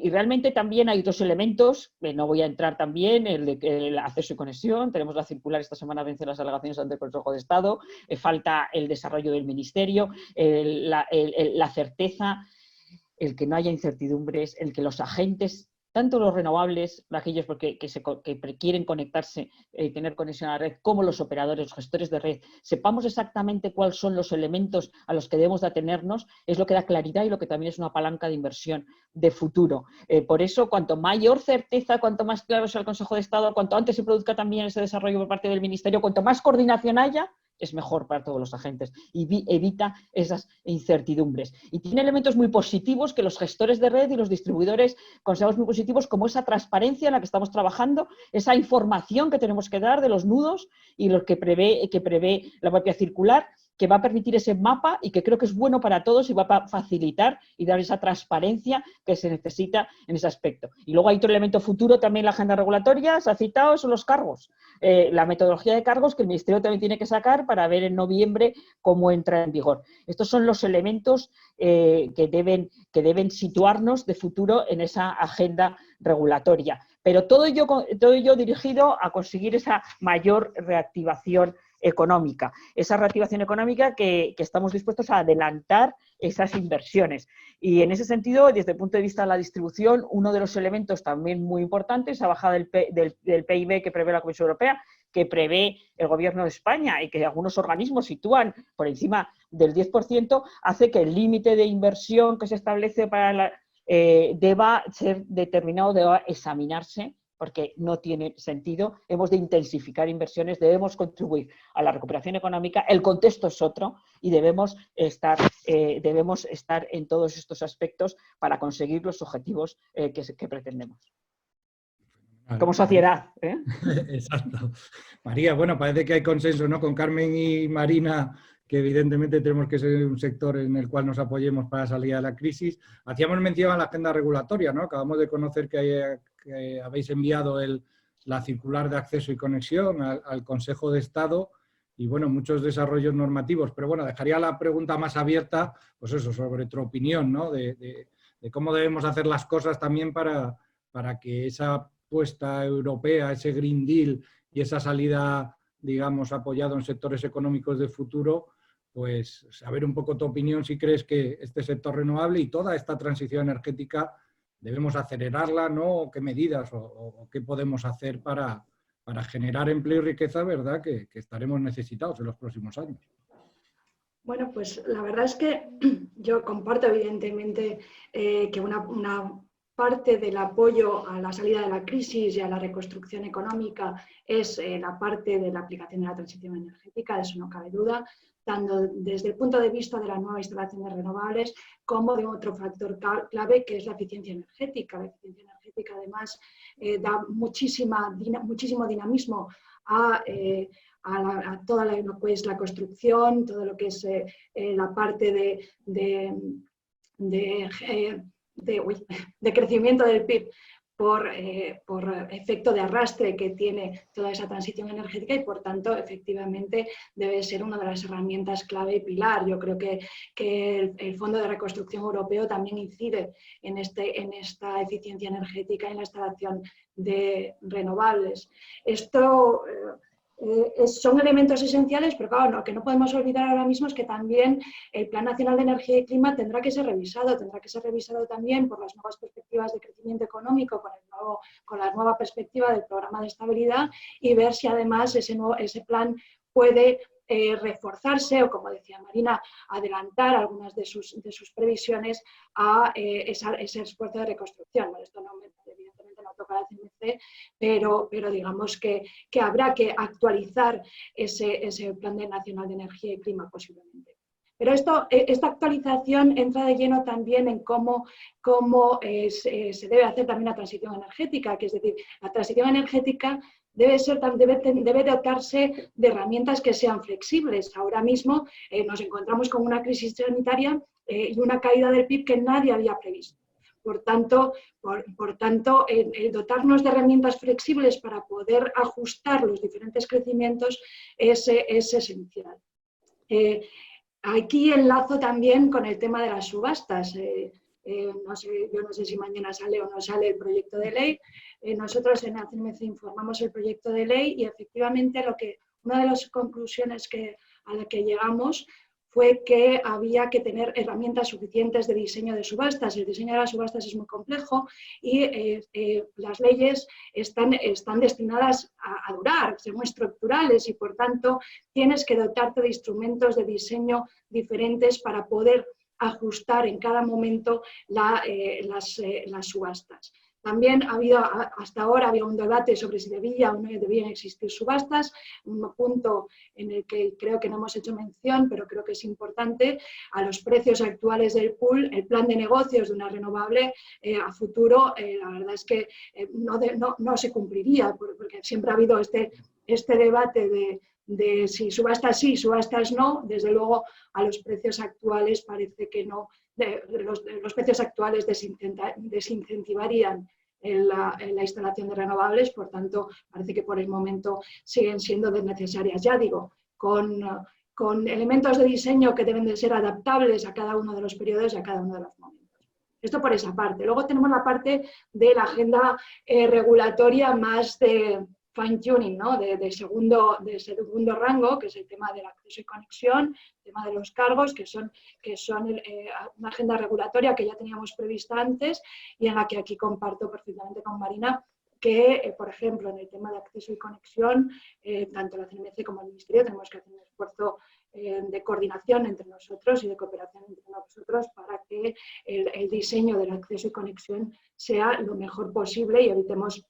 S4: Y realmente también hay otros elementos, no voy a entrar también, el acceso y conexión, tenemos la circular, esta semana vencen las alegaciones ante el Consejo de Estado, falta el desarrollo del Ministerio, la certeza, el que no haya incertidumbres, el que los agentes, tanto los renovables, aquellos que quieren conectarse y tener conexión a la red, como los operadores, los gestores de red, sepamos exactamente cuáles son los elementos a los que debemos de atenernos, es lo que da claridad y lo que también es una palanca de inversión de futuro. Por eso, cuanto mayor certeza, cuanto más claro sea el Consejo de Estado, cuanto antes se produzca también ese desarrollo por parte del Ministerio, cuanto más coordinación haya, es mejor para todos los agentes y evita esas incertidumbres. Y tiene elementos muy positivos que los gestores de red y los distribuidores consideramos muy positivos, como esa transparencia en la que estamos trabajando, esa información que tenemos que dar de los nudos y lo que prevé la propia circular, que va a permitir ese mapa y que creo que es bueno para todos y va a facilitar y dar esa transparencia que se necesita en ese aspecto. Y luego hay otro elemento futuro también en la agenda regulatoria, se ha citado, son los cargos. La metodología de cargos que el Ministerio también tiene que sacar para ver en noviembre cómo entra en vigor. Estos son los elementos que deben situarnos de futuro en esa agenda regulatoria. Pero todo ello dirigido a conseguir esa mayor reactivación económica. Esa reactivación económica que estamos dispuestos a adelantar esas inversiones. Y en ese sentido, desde el punto de vista de la distribución, uno de los elementos también muy importantes es la bajada del PIB que prevé la Comisión Europea, que prevé el Gobierno de España y que algunos organismos sitúan por encima del 10%, hace que el límite de inversión que se establece para deba ser determinado, deba examinarse, porque no tiene sentido. Hemos de intensificar inversiones, debemos contribuir a la recuperación económica, el contexto es otro y debemos estar en todos estos aspectos para conseguir los objetivos que pretendemos. Como sociedad.
S1: Exacto. María, bueno, parece que hay consenso, ¿no?, con Carmen y Marina, que evidentemente tenemos que ser un sector en el cual nos apoyemos para salir de la crisis. Hacíamos mención a la agenda regulatoria, ¿no? Acabamos de conocer que habéis enviado la circular de acceso y conexión al Consejo de Estado y, bueno, muchos desarrollos normativos. Pero, bueno, dejaría la pregunta más abierta, pues eso, sobre tu opinión, ¿no?, de cómo debemos hacer las cosas también para que esa apuesta europea, ese Green Deal y esa salida, digamos, apoyado en sectores económicos de futuro, pues saber un poco tu opinión, si crees que este sector renovable y toda esta transición energética debemos acelerarla, ¿no? ¿Qué medidas o qué podemos hacer para generar empleo y riqueza, verdad, que estaremos necesitados en los próximos años?
S2: Bueno, pues la verdad es que yo comparto evidentemente que una parte del apoyo a la salida de la crisis y a la reconstrucción económica es la parte de la aplicación de la transición energética, de eso no cabe duda, tanto desde el punto de vista de la nueva instalación de renovables como de otro factor clave que es la eficiencia energética. La eficiencia energética además da muchísimo dinamismo a toda lo que es la construcción, todo lo que es la parte de crecimiento del PIB por efecto de arrastre que tiene toda esa transición energética y, por tanto, efectivamente debe ser una de las herramientas clave y pilar. Yo creo que el Fondo de Reconstrucción Europeo también incide en esta eficiencia energética y en la instalación de renovables. Esto son elementos esenciales, pero claro, lo que no podemos olvidar ahora mismo es que también el Plan Nacional de Energía y Clima tendrá que ser revisado también por las nuevas perspectivas de crecimiento económico, con la nueva perspectiva del programa de estabilidad y ver si además ese plan puede reforzarse o, como decía Marina, adelantar algunas de sus previsiones a ese esfuerzo de reconstrucción. Bueno, esto evidentemente no toca la CNMC, pero digamos que habrá que actualizar ese Plan Nacional de Energía y Clima posiblemente. Pero esta actualización entra de lleno también en cómo se debe hacer también la transición energética, que es decir, la transición energética debe dotarse de herramientas que sean flexibles. Ahora mismo nos encontramos con una crisis sanitaria y una caída del PIB que nadie había previsto. Por tanto, el dotarnos de herramientas flexibles para poder ajustar los diferentes crecimientos es esencial. Aquí enlazo también con el tema de las subastas. Yo no sé si mañana sale o no sale el proyecto de ley. Nosotros en la CNMC informamos el proyecto de ley y efectivamente una de las conclusiones a la que llegamos fue que había que tener herramientas suficientes de diseño de subastas. El diseño de las subastas es muy complejo y las leyes están destinadas a durar, son muy estructurales y, por tanto, tienes que dotarte de instrumentos de diseño diferentes para poder ajustar en cada momento las subastas. También hasta ahora había un debate sobre si debían o no debían existir subastas, un punto en el que creo que no hemos hecho mención, pero creo que es importante, a los precios actuales del pool, el plan de negocios de una renovable a futuro, la verdad es que no se cumpliría, porque siempre ha habido este debate de si subastas sí, subastas no. Desde luego a los precios actuales parece que no, los precios actuales desincentivarían la instalación de renovables, por tanto parece que por el momento siguen siendo necesarias, ya digo, con elementos de diseño que deben de ser adaptables a cada uno de los periodos y a cada uno de los momentos. Esto por esa parte. Luego tenemos la parte de la agenda regulatoria más de fine-tuning, ¿no? de segundo rango, que es el tema del acceso y conexión, el tema de los cargos, que son una agenda regulatoria que ya teníamos prevista antes y en la que aquí comparto perfectamente con Marina que, por ejemplo, en el tema de acceso y conexión, tanto la CNMC como el Ministerio tenemos que hacer un esfuerzo de coordinación entre nosotros y de cooperación entre nosotros para que el diseño del acceso y conexión sea lo mejor posible y evitemos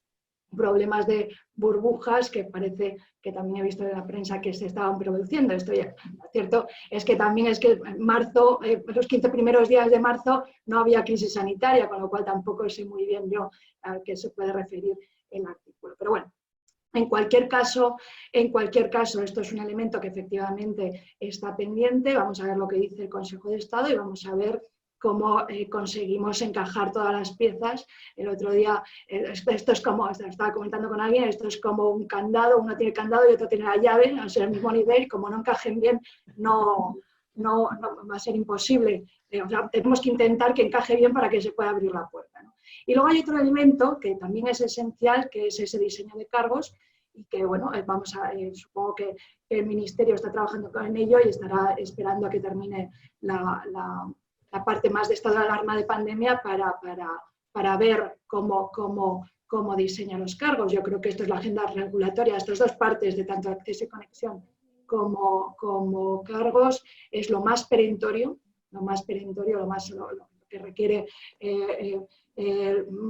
S2: problemas de burbujas que parece que también he visto en la prensa que se estaban produciendo. Esto ya, cierto, es que también en marzo, los 15 primeros días de marzo no había crisis sanitaria, con lo cual tampoco sé muy bien yo a qué se puede referir el artículo. Pero bueno, en cualquier caso, esto es un elemento que efectivamente está pendiente. Vamos a ver lo que dice el Consejo de Estado y vamos a ver cómo conseguimos encajar todas las piezas. El otro día, esto es como, estaba comentando con alguien, esto es como un candado, uno tiene el candado y otro tiene la llave, no sé, al mismo nivel, como no encajen bien, no va a ser imposible. O sea, tenemos que intentar que encaje bien para que se pueda abrir la puerta, ¿no? Y luego hay otro elemento que también es esencial, que es ese diseño de cargos, y que, bueno, supongo que el Ministerio está trabajando en ello y estará esperando a que termine la parte más de estado de alarma de pandemia para ver cómo diseña los cargos. Yo creo que esto es la agenda regulatoria, estas dos partes de tanto acceso y conexión como cargos, es lo más perentorio, lo que requiere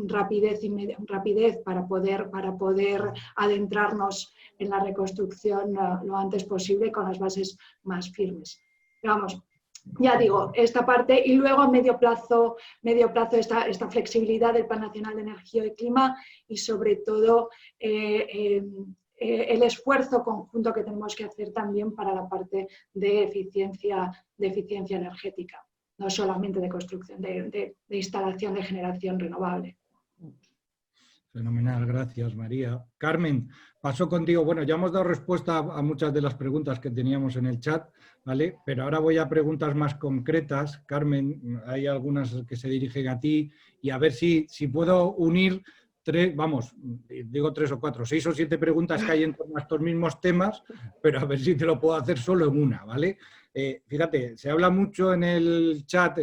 S2: rapidez para poder adentrarnos en la reconstrucción lo antes posible con las bases más firmes. Vamos, ya digo, esta parte, y luego a medio plazo esta flexibilidad del Plan Nacional de Energía y Clima, y sobre todo el esfuerzo conjunto que tenemos que hacer también para la parte de eficiencia energética, no solamente de construcción, de instalación de generación renovable.
S1: Fenomenal, gracias María. Carmen, paso contigo. Bueno, ya hemos dado respuesta a muchas de las preguntas que teníamos en el chat, ¿vale? Pero ahora voy a preguntas más concretas. Carmen, hay algunas que se dirigen a ti y a ver si puedo unir tres o cuatro, 6 o 7 preguntas que hay en torno a estos mismos temas, pero a ver si te lo puedo hacer solo en una, ¿vale? Fíjate, se habla mucho en el chat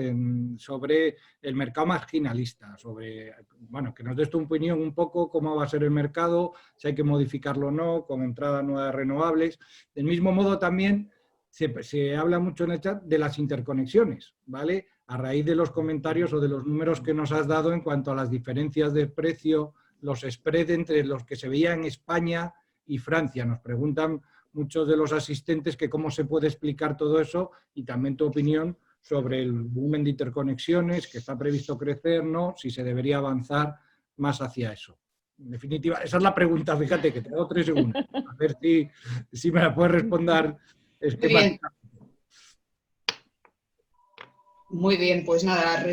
S1: sobre el mercado marginalista, sobre, bueno, que nos des tu opinión un poco cómo va a ser el mercado, si hay que modificarlo o no, con entrada nuevas renovables. Del mismo modo también se habla mucho en el chat de las interconexiones, ¿vale? A raíz de los comentarios o de los números que nos has dado en cuanto a las diferencias de precio, los spreads entre los que se veía en España y Francia. Nos preguntan muchos de los asistentes que cómo se puede explicar todo eso y también tu opinión sobre el volumen de interconexiones, que está previsto crecer, ¿no? Si se debería avanzar más hacia eso. En definitiva, esa es la pregunta, fíjate que te hago 3 segundos. A ver si me la puedes responder esquemáticamente.
S3: Muy bien, pues nada,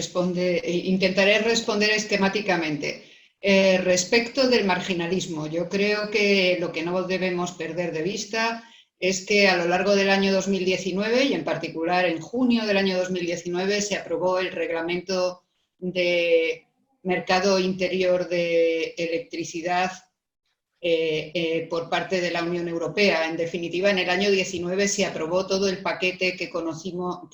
S3: intentaré responder esquemáticamente. Respecto del marginalismo, yo creo que lo que no debemos perder de vista es que a lo largo del año 2019 y en particular en junio del año 2019 se aprobó el Reglamento de Mercado Interior de Electricidad por parte de la Unión Europea. En definitiva, en el año 19 se aprobó todo el paquete que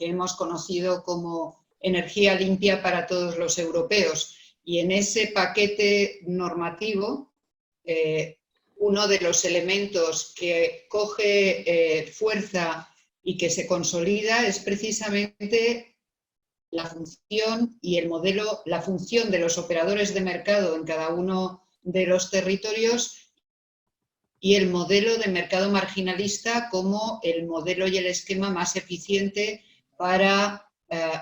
S3: hemos conocido como energía limpia para todos los europeos. Y en ese paquete normativo, uno de los elementos que coge fuerza y que se consolida es precisamente la función y el modelo, la función de los operadores de mercado en cada uno de los territorios y el modelo de mercado marginalista como el modelo y el esquema más eficiente para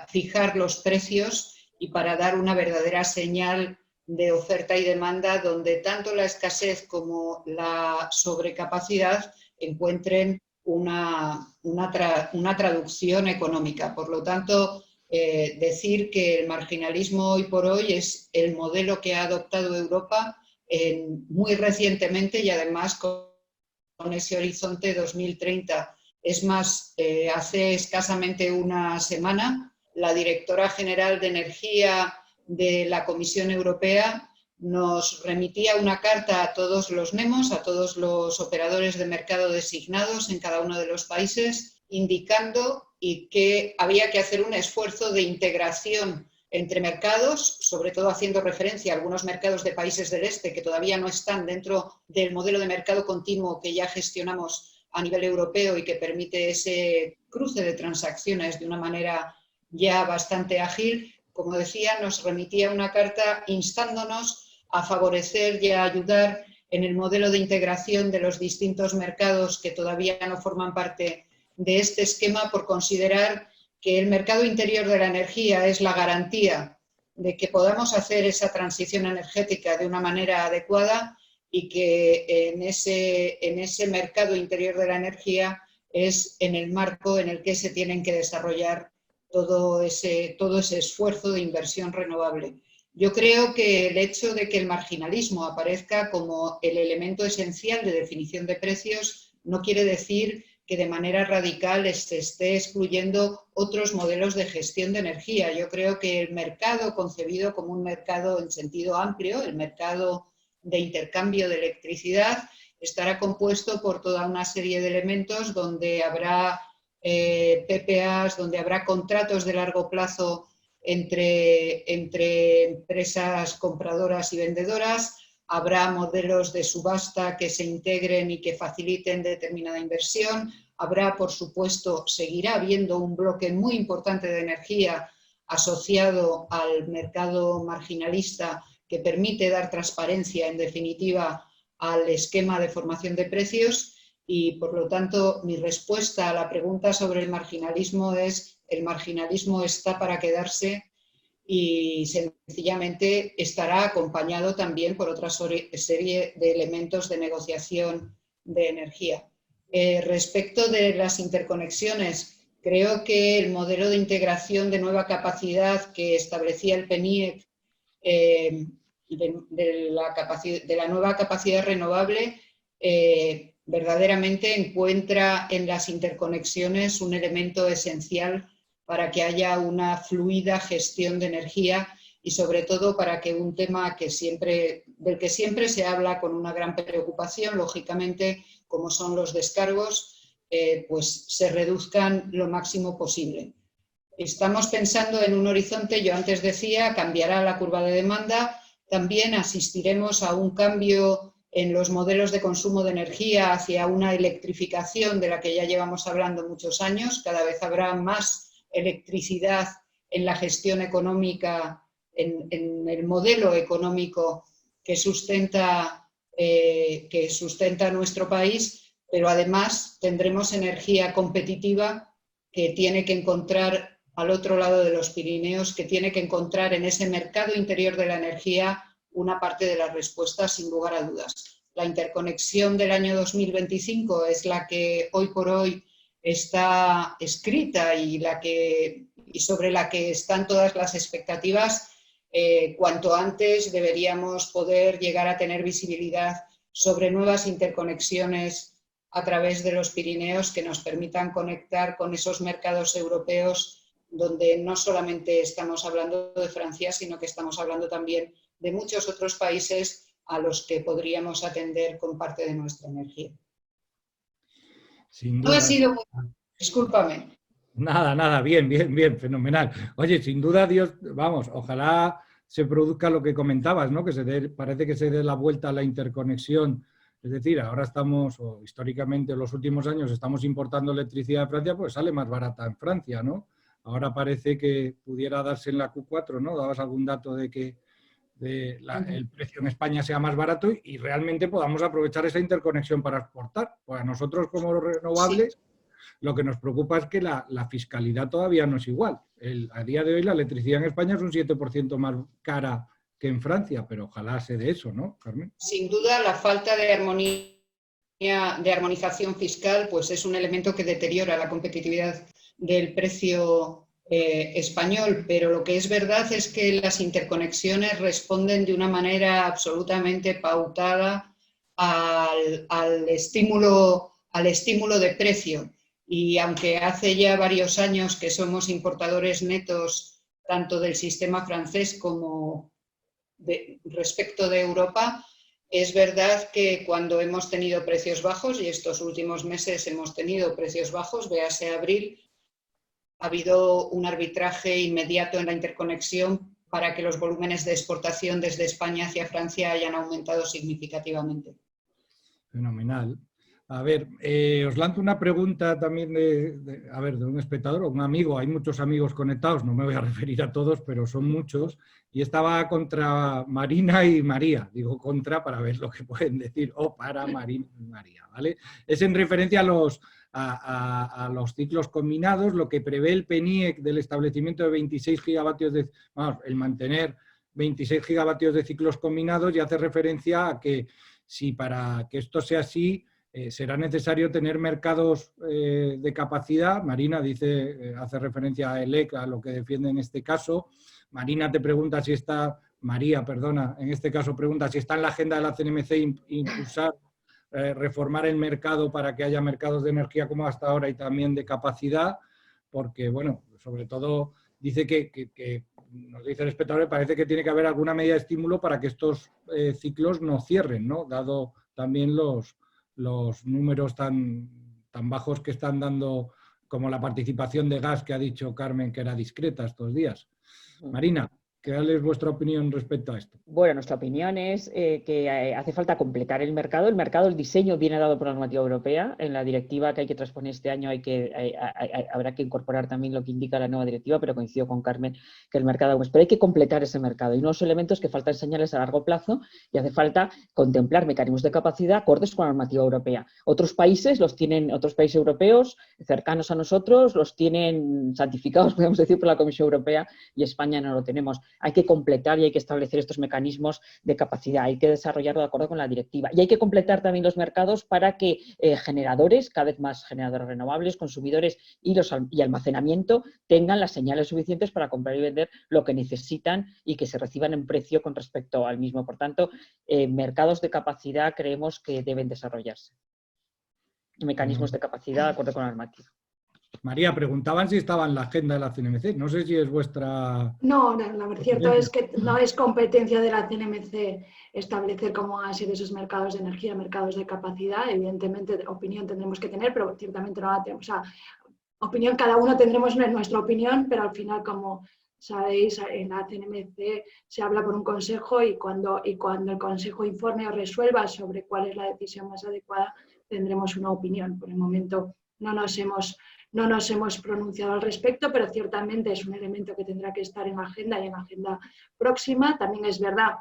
S3: fijar los precios y para dar una verdadera señal de oferta y demanda donde tanto la escasez como la sobrecapacidad encuentren una traducción económica. Por lo tanto, decir que el marginalismo hoy por hoy es el modelo que ha adoptado Europa muy recientemente y además con ese horizonte 2030. Es más, hace escasamente una semana la directora general de Energía de la Comisión Europea nos remitía una carta a todos los NEMOs, a todos los operadores de mercado designados en cada uno de los países, indicando que había que hacer un esfuerzo de integración entre mercados, sobre todo haciendo referencia a algunos mercados de países del este que todavía no están dentro del modelo de mercado continuo que ya gestionamos a nivel europeo y que permite ese cruce de transacciones de una manera ya bastante ágil. Como decía, nos remitía una carta instándonos a favorecer y a ayudar en el modelo de integración de los distintos mercados que todavía no forman parte de este esquema por considerar que el mercado interior de la energía es la garantía de que podamos hacer esa transición energética de una manera adecuada y que en ese mercado interior de la energía es en el marco en el que se tienen que desarrollar todo ese esfuerzo de inversión renovable. Yo creo que el hecho de que el marginalismo aparezca como el elemento esencial de definición de precios no quiere decir que de manera radical se esté excluyendo otros modelos de gestión de energía. Yo creo que el mercado concebido como un mercado en sentido amplio, el mercado de intercambio de electricidad, estará compuesto por toda una serie de elementos donde habrá PPAs, donde habrá contratos de largo plazo entre empresas compradoras y vendedoras, habrá modelos de subasta que se integren y que faciliten determinada inversión, habrá, por supuesto, seguirá habiendo un bloque muy importante de energía asociado al mercado marginalista que permite dar transparencia, en definitiva, al esquema de formación de precios y, por lo tanto, mi respuesta a la pregunta sobre el marginalismo es: el marginalismo está para quedarse y sencillamente estará acompañado también por otra serie de elementos de negociación de energía. Respecto de las interconexiones, creo que el modelo de integración de nueva capacidad que establecía el PNIEC de la nueva capacidad renovable verdaderamente encuentra en las interconexiones un elemento esencial para que haya una fluida gestión de energía y, sobre todo, para que un tema del que siempre se habla con una gran preocupación, lógicamente, como son los descargos, pues se reduzcan lo máximo posible. Estamos pensando en un horizonte, yo antes decía, cambiará la curva de demanda, también asistiremos a un cambio en los modelos de consumo de energía hacia una electrificación de la que ya llevamos hablando muchos años. Cada vez habrá más electricidad en la gestión económica, en el modelo económico que sustenta nuestro país, pero además tendremos energía competitiva que tiene que encontrar al otro lado de los Pirineos, que tiene que encontrar en ese mercado interior de la energía una parte de las respuestas, sin lugar a dudas. La interconexión del año 2025 es la que hoy por hoy está escrita y sobre la que están todas las expectativas. Cuanto antes deberíamos poder llegar a tener visibilidad sobre nuevas interconexiones a través de los Pirineos que nos permitan conectar con esos mercados europeos donde no solamente estamos hablando de Francia, sino que estamos hablando también de muchos otros países a los que podríamos atender con parte de nuestra energía.
S1: Sin
S3: No
S1: duda.
S3: ha sido muy... Discúlpame.
S1: Nada, bien, fenomenal. Oye, sin duda, Dios, vamos, ojalá se produzca lo que comentabas, ¿no? Parece que se dé la vuelta a la interconexión. Es decir, ahora estamos, o históricamente en los últimos años, estamos importando electricidad de Francia, pues sale más barata en Francia, ¿no? Ahora parece que pudiera darse en la Q4, ¿no? Dabas algún dato de que el precio en España sea más barato y realmente podamos aprovechar esa interconexión para exportar. Pues a nosotros como renovables, sí, lo que nos preocupa es que la fiscalidad todavía no es igual. A día de hoy la electricidad en España es un 7% más cara que en Francia, pero ojalá se dé eso, ¿no, Carmen?
S3: Sin duda, la falta de armonización fiscal pues es un elemento que deteriora la competitividad del precio español, pero lo que es verdad es que las interconexiones responden de una manera absolutamente pautada al estímulo de precio. Y aunque hace ya varios años que somos importadores netos tanto del sistema francés como respecto de Europa, es verdad que cuando hemos tenido precios bajos, y estos últimos meses hemos tenido precios bajos, véase abril, ha habido un arbitraje inmediato en la interconexión para que los volúmenes de exportación desde España hacia Francia hayan aumentado significativamente.
S1: Fenomenal. A ver, os lanzo una pregunta también de un espectador o un amigo. Hay muchos amigos conectados, no me voy a referir a todos, pero son muchos. Y estaba contra Marina y María. Digo contra para ver lo que pueden decir. O para Marina y María, ¿vale? Es en referencia a los ciclos combinados, lo que prevé el PNIEC del establecimiento de 26 gigavatios el mantener 26 gigavatios de ciclos combinados, y hace referencia a que si para que esto sea así, será necesario tener mercados de capacidad. Marina hace referencia a ELEC, a lo que defiende en este caso. María, en este caso pregunta si está en la agenda de la CNMC impulsar, reformar el mercado para que haya mercados de energía como hasta ahora y también de capacidad, porque, bueno, sobre todo dice que nos dice el espectador, parece que tiene que haber alguna medida de estímulo para que estos ciclos no cierren, ¿no? Dado también los números tan bajos que están dando, como la participación de gas que ha dicho Carmen que era discreta estos días. Marina. ¿cuál es vuestra opinión respecto a esto?
S4: Bueno, nuestra opinión es que hace falta completar el mercado. El diseño viene dado por la normativa europea. En la directiva que hay que transponer este año habrá que incorporar también lo que indica la nueva directiva, pero coincido con Carmen que el mercado, pero hay que completar ese mercado. Y unos elementos que faltan señales a largo plazo y hace falta contemplar mecanismos de capacidad acordes con la normativa europea. Otros países europeos cercanos a nosotros los tienen santificados, podemos decir, por la Comisión Europea, y España no lo tenemos. Hay que completar y hay que establecer estos mecanismos de capacidad, hay que desarrollarlo de acuerdo con la directiva. Y hay que completar también los mercados para que generadores, cada vez más generadores renovables, consumidores y almacenamiento tengan las señales suficientes para comprar y vender lo que necesitan y que se reciban en precio con respecto al mismo. Por tanto, mercados de capacidad creemos que deben desarrollarse. Mecanismos de capacidad de acuerdo con la normativa.
S1: María, preguntaban si estaba en la agenda de la CNMC. No sé si es vuestra...
S2: No, lo cierto es que no es competencia de la CNMC establecer cómo van a ser esos mercados de energía, mercados de capacidad. Evidentemente, opinión tendremos que tener, pero ciertamente no la tenemos. O sea, opinión, cada uno tendremos nuestra opinión, pero al final, como sabéis, en la CNMC se habla por un consejo y cuando el consejo informe o resuelva sobre cuál es la decisión más adecuada, tendremos una opinión. Por el momento no nos hemos pronunciado al respecto, pero ciertamente es un elemento que tendrá que estar en la agenda y en la agenda próxima. También es verdad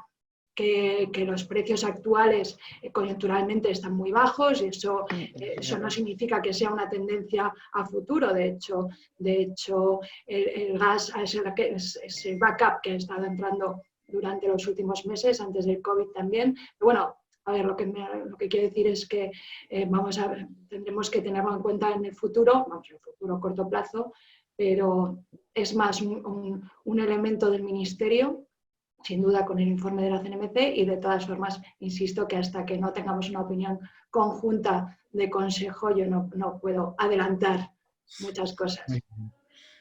S2: que los precios actuales coyunturalmente están muy bajos y eso no significa que sea una tendencia a futuro. De hecho el gas, ese backup que ha estado entrando durante los últimos meses, antes del COVID también. Pero bueno, a ver, lo que quiero decir es que tendremos que tenerlo en cuenta en el futuro, a corto plazo, pero es más un elemento del Ministerio, sin duda con el informe de la CNMC, y de todas formas, insisto que hasta que no tengamos una opinión conjunta de consejo, yo no puedo adelantar muchas cosas.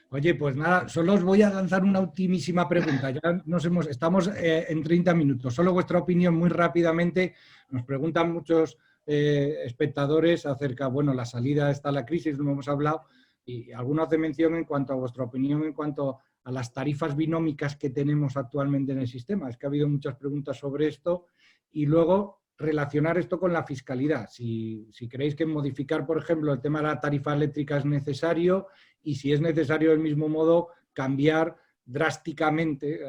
S1: Oye, pues nada, solo os voy a lanzar una ultimísima pregunta. Ya estamos en 30 minutos. Solo vuestra opinión muy rápidamente. Nos preguntan muchos espectadores acerca, bueno, la salida está la crisis, no hemos hablado, y algunos hacen mención en cuanto a vuestra opinión en cuanto a las tarifas binómicas que tenemos actualmente en el sistema. Es que ha habido muchas preguntas sobre esto y luego relacionar esto con la fiscalidad. Si creéis que modificar, por ejemplo, el tema de la tarifa eléctrica es necesario y si es necesario del mismo modo cambiar drásticamente,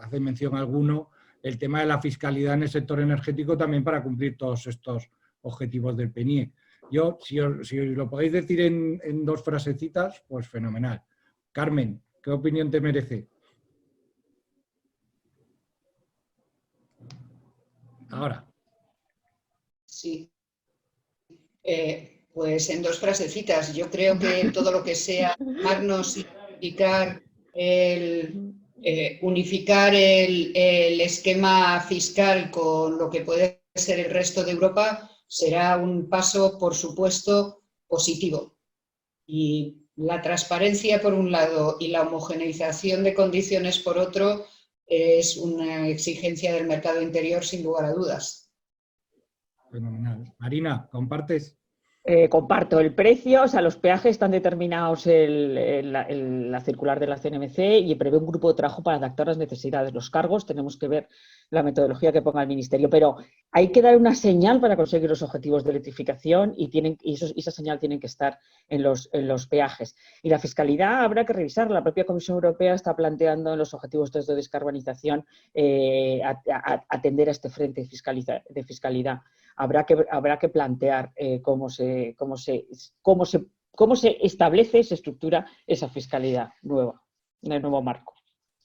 S1: hace mención alguno, el tema de la fiscalidad en el sector energético también para cumplir todos estos objetivos del PNIEC. Yo, si os lo podéis decir en 2 frasecitas, pues fenomenal. Carmen, ¿qué opinión te merece? Ahora.
S3: Sí. Pues en 2 frasecitas. Yo creo que todo lo que sea sumarnos y unificar el esquema fiscal con lo que puede ser el resto de Europa será un paso, por supuesto, positivo. Y la transparencia por un lado y la homogeneización de condiciones por otro es una exigencia del mercado interior sin lugar a dudas.
S1: Fenomenal. Marina, ¿compartes?
S4: Comparto el precio, o sea, los peajes están determinados en la circular de la CNMC y prevé un grupo de trabajo para adaptar las necesidades. Los cargos tenemos que ver la metodología que ponga el Ministerio, pero hay que dar una señal para conseguir los objetivos de electrificación y esa señal tiene que estar en los peajes. Y la fiscalidad habrá que revisarla. La propia Comisión Europea está planteando en los objetivos de descarbonización atender a este frente de fiscalidad. Habrá que plantear cómo se establece, se estructura esa fiscalidad nueva, en el nuevo marco.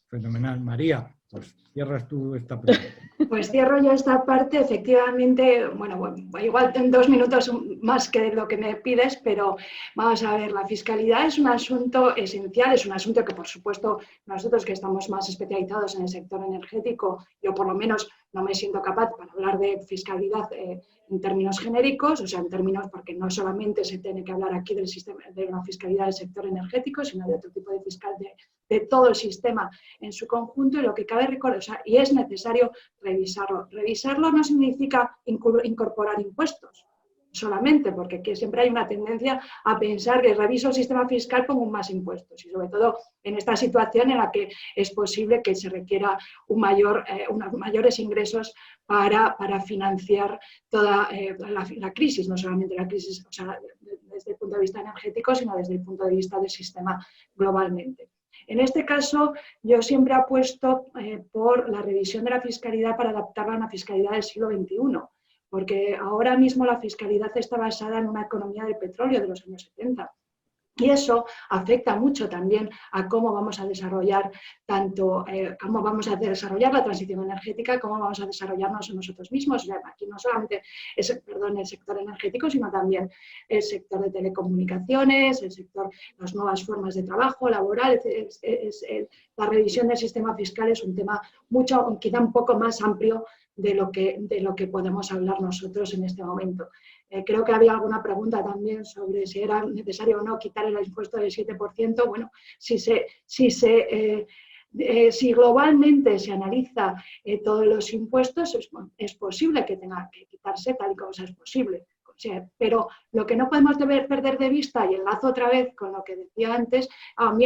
S1: Fenomenal. María, pues cierras tú esta pregunta.
S2: Pues cierro yo esta parte. Efectivamente, bueno, igual en 2 minutos más que lo que me pides, pero vamos a ver, la fiscalidad es un asunto esencial, es un asunto que, por supuesto, nosotros que estamos más especializados en el sector energético, yo por lo menos no me siento capaz para hablar de fiscalidad en términos genéricos, o sea, en términos, porque no solamente se tiene que hablar aquí del sistema de una fiscalidad del sector energético, sino de otro tipo de fiscal de todo el sistema en su conjunto, y lo que cabe recordar, o sea, y es necesario revisarlo. Revisarlo no significa incorporar impuestos. solamente, porque aquí siempre hay una tendencia a pensar que reviso el sistema fiscal, pongo más impuestos, y sobre todo en esta situación en la que es posible que se requiera unos mayores ingresos para financiar toda la crisis, no solamente la crisis, o sea, desde el punto de vista energético, sino desde el punto de vista del sistema globalmente. En este caso, yo siempre apuesto por la revisión de la fiscalidad para adaptarla a una fiscalidad del siglo XXI, porque ahora mismo la fiscalidad está basada en una economía del petróleo de los años 70. Y eso afecta mucho también a cómo vamos a desarrollar cómo vamos a desarrollar la transición energética, cómo vamos a desarrollarnos nosotros mismos. Aquí no solamente es el sector energético, sino también el sector de telecomunicaciones, las nuevas formas de trabajo laboral. La revisión del sistema fiscal es un tema quizá un poco más amplio de lo que podemos hablar nosotros en este momento. Creo que había alguna pregunta también sobre si era necesario o no quitar el impuesto del 7%. Bueno, si globalmente se analiza todos los impuestos, es posible que tenga que quitarse tal y como es posible. Pero lo que no podemos perder de vista, y enlazo otra vez con lo que decía antes, a mí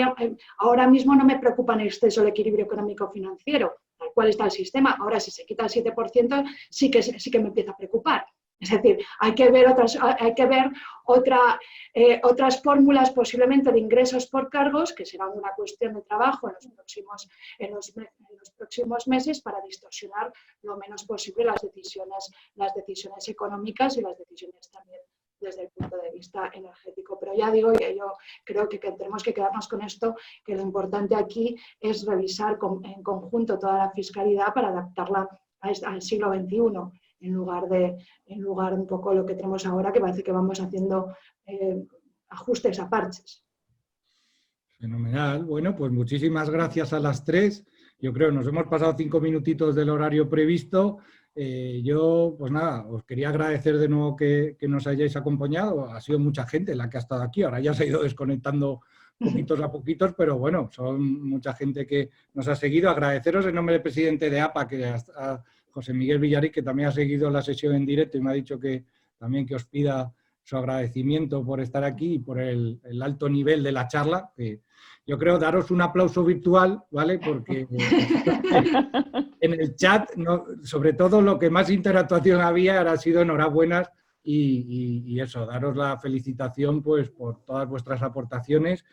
S2: ahora mismo no me preocupa en exceso el equilibrio económico-financiero, tal cual está el sistema. Ahora, si se quita el 7%, sí que me empieza a preocupar. Es decir, hay que ver otras fórmulas posiblemente de ingresos por cargos, que serán una cuestión de trabajo en los próximos meses, para distorsionar lo menos posible las decisiones económicas y las decisiones también desde el punto de vista energético. Pero ya digo, yo creo que tenemos que quedarnos con esto, que lo importante aquí es revisar en conjunto toda la fiscalidad para adaptarla al siglo XXI. En lugar un poco lo que tenemos ahora, que parece que vamos haciendo ajustes a parches.
S1: Fenomenal. Bueno, pues muchísimas gracias a las tres. Yo creo que nos hemos pasado 5 minutitos del horario previsto. Yo, pues nada, os quería agradecer de nuevo que nos hayáis acompañado. Ha sido mucha gente la que ha estado aquí. Ahora ya se ha ido desconectando poquitos a poquitos, pero bueno, son mucha gente que nos ha seguido. Agradeceros en nombre del presidente de APA, que a José Miguel Villariz, que también ha seguido la sesión en directo y me ha dicho que también que os pida su agradecimiento por estar aquí y por el alto nivel de la charla. Que yo creo daros un aplauso virtual, ¿vale? Porque en el chat, sobre todo lo que más interactuación había ha sido enhorabuenas y eso, daros la felicitación pues por todas vuestras aportaciones.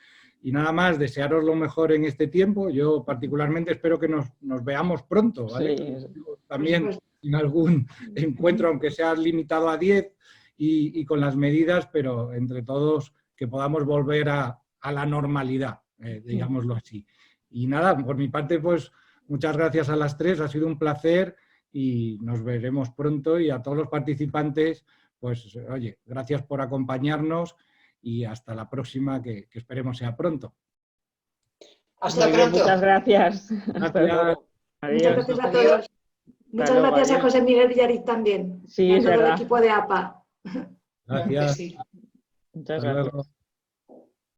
S1: Y nada más, desearos lo mejor en este tiempo. Yo particularmente espero que nos veamos pronto, ¿vale? Sí. También en algún encuentro, aunque sea limitado a 10 y con las medidas, pero entre todos que podamos volver a la normalidad, digámoslo así. Y nada, por mi parte, pues muchas gracias a las tres, ha sido un placer y nos veremos pronto. Y a todos los participantes, pues oye, gracias por acompañarnos. Y hasta la próxima, que esperemos sea pronto.
S3: Hasta pronto.
S4: Muchas gracias.
S1: Gracias.
S2: Muchas gracias a todos. Muchas gracias a José Miguel Villariz también.
S4: Sí,
S2: y a
S4: es
S2: todo
S4: verdad.
S2: el equipo de APA.
S1: Gracias.
S3: Sí.
S4: Muchas gracias.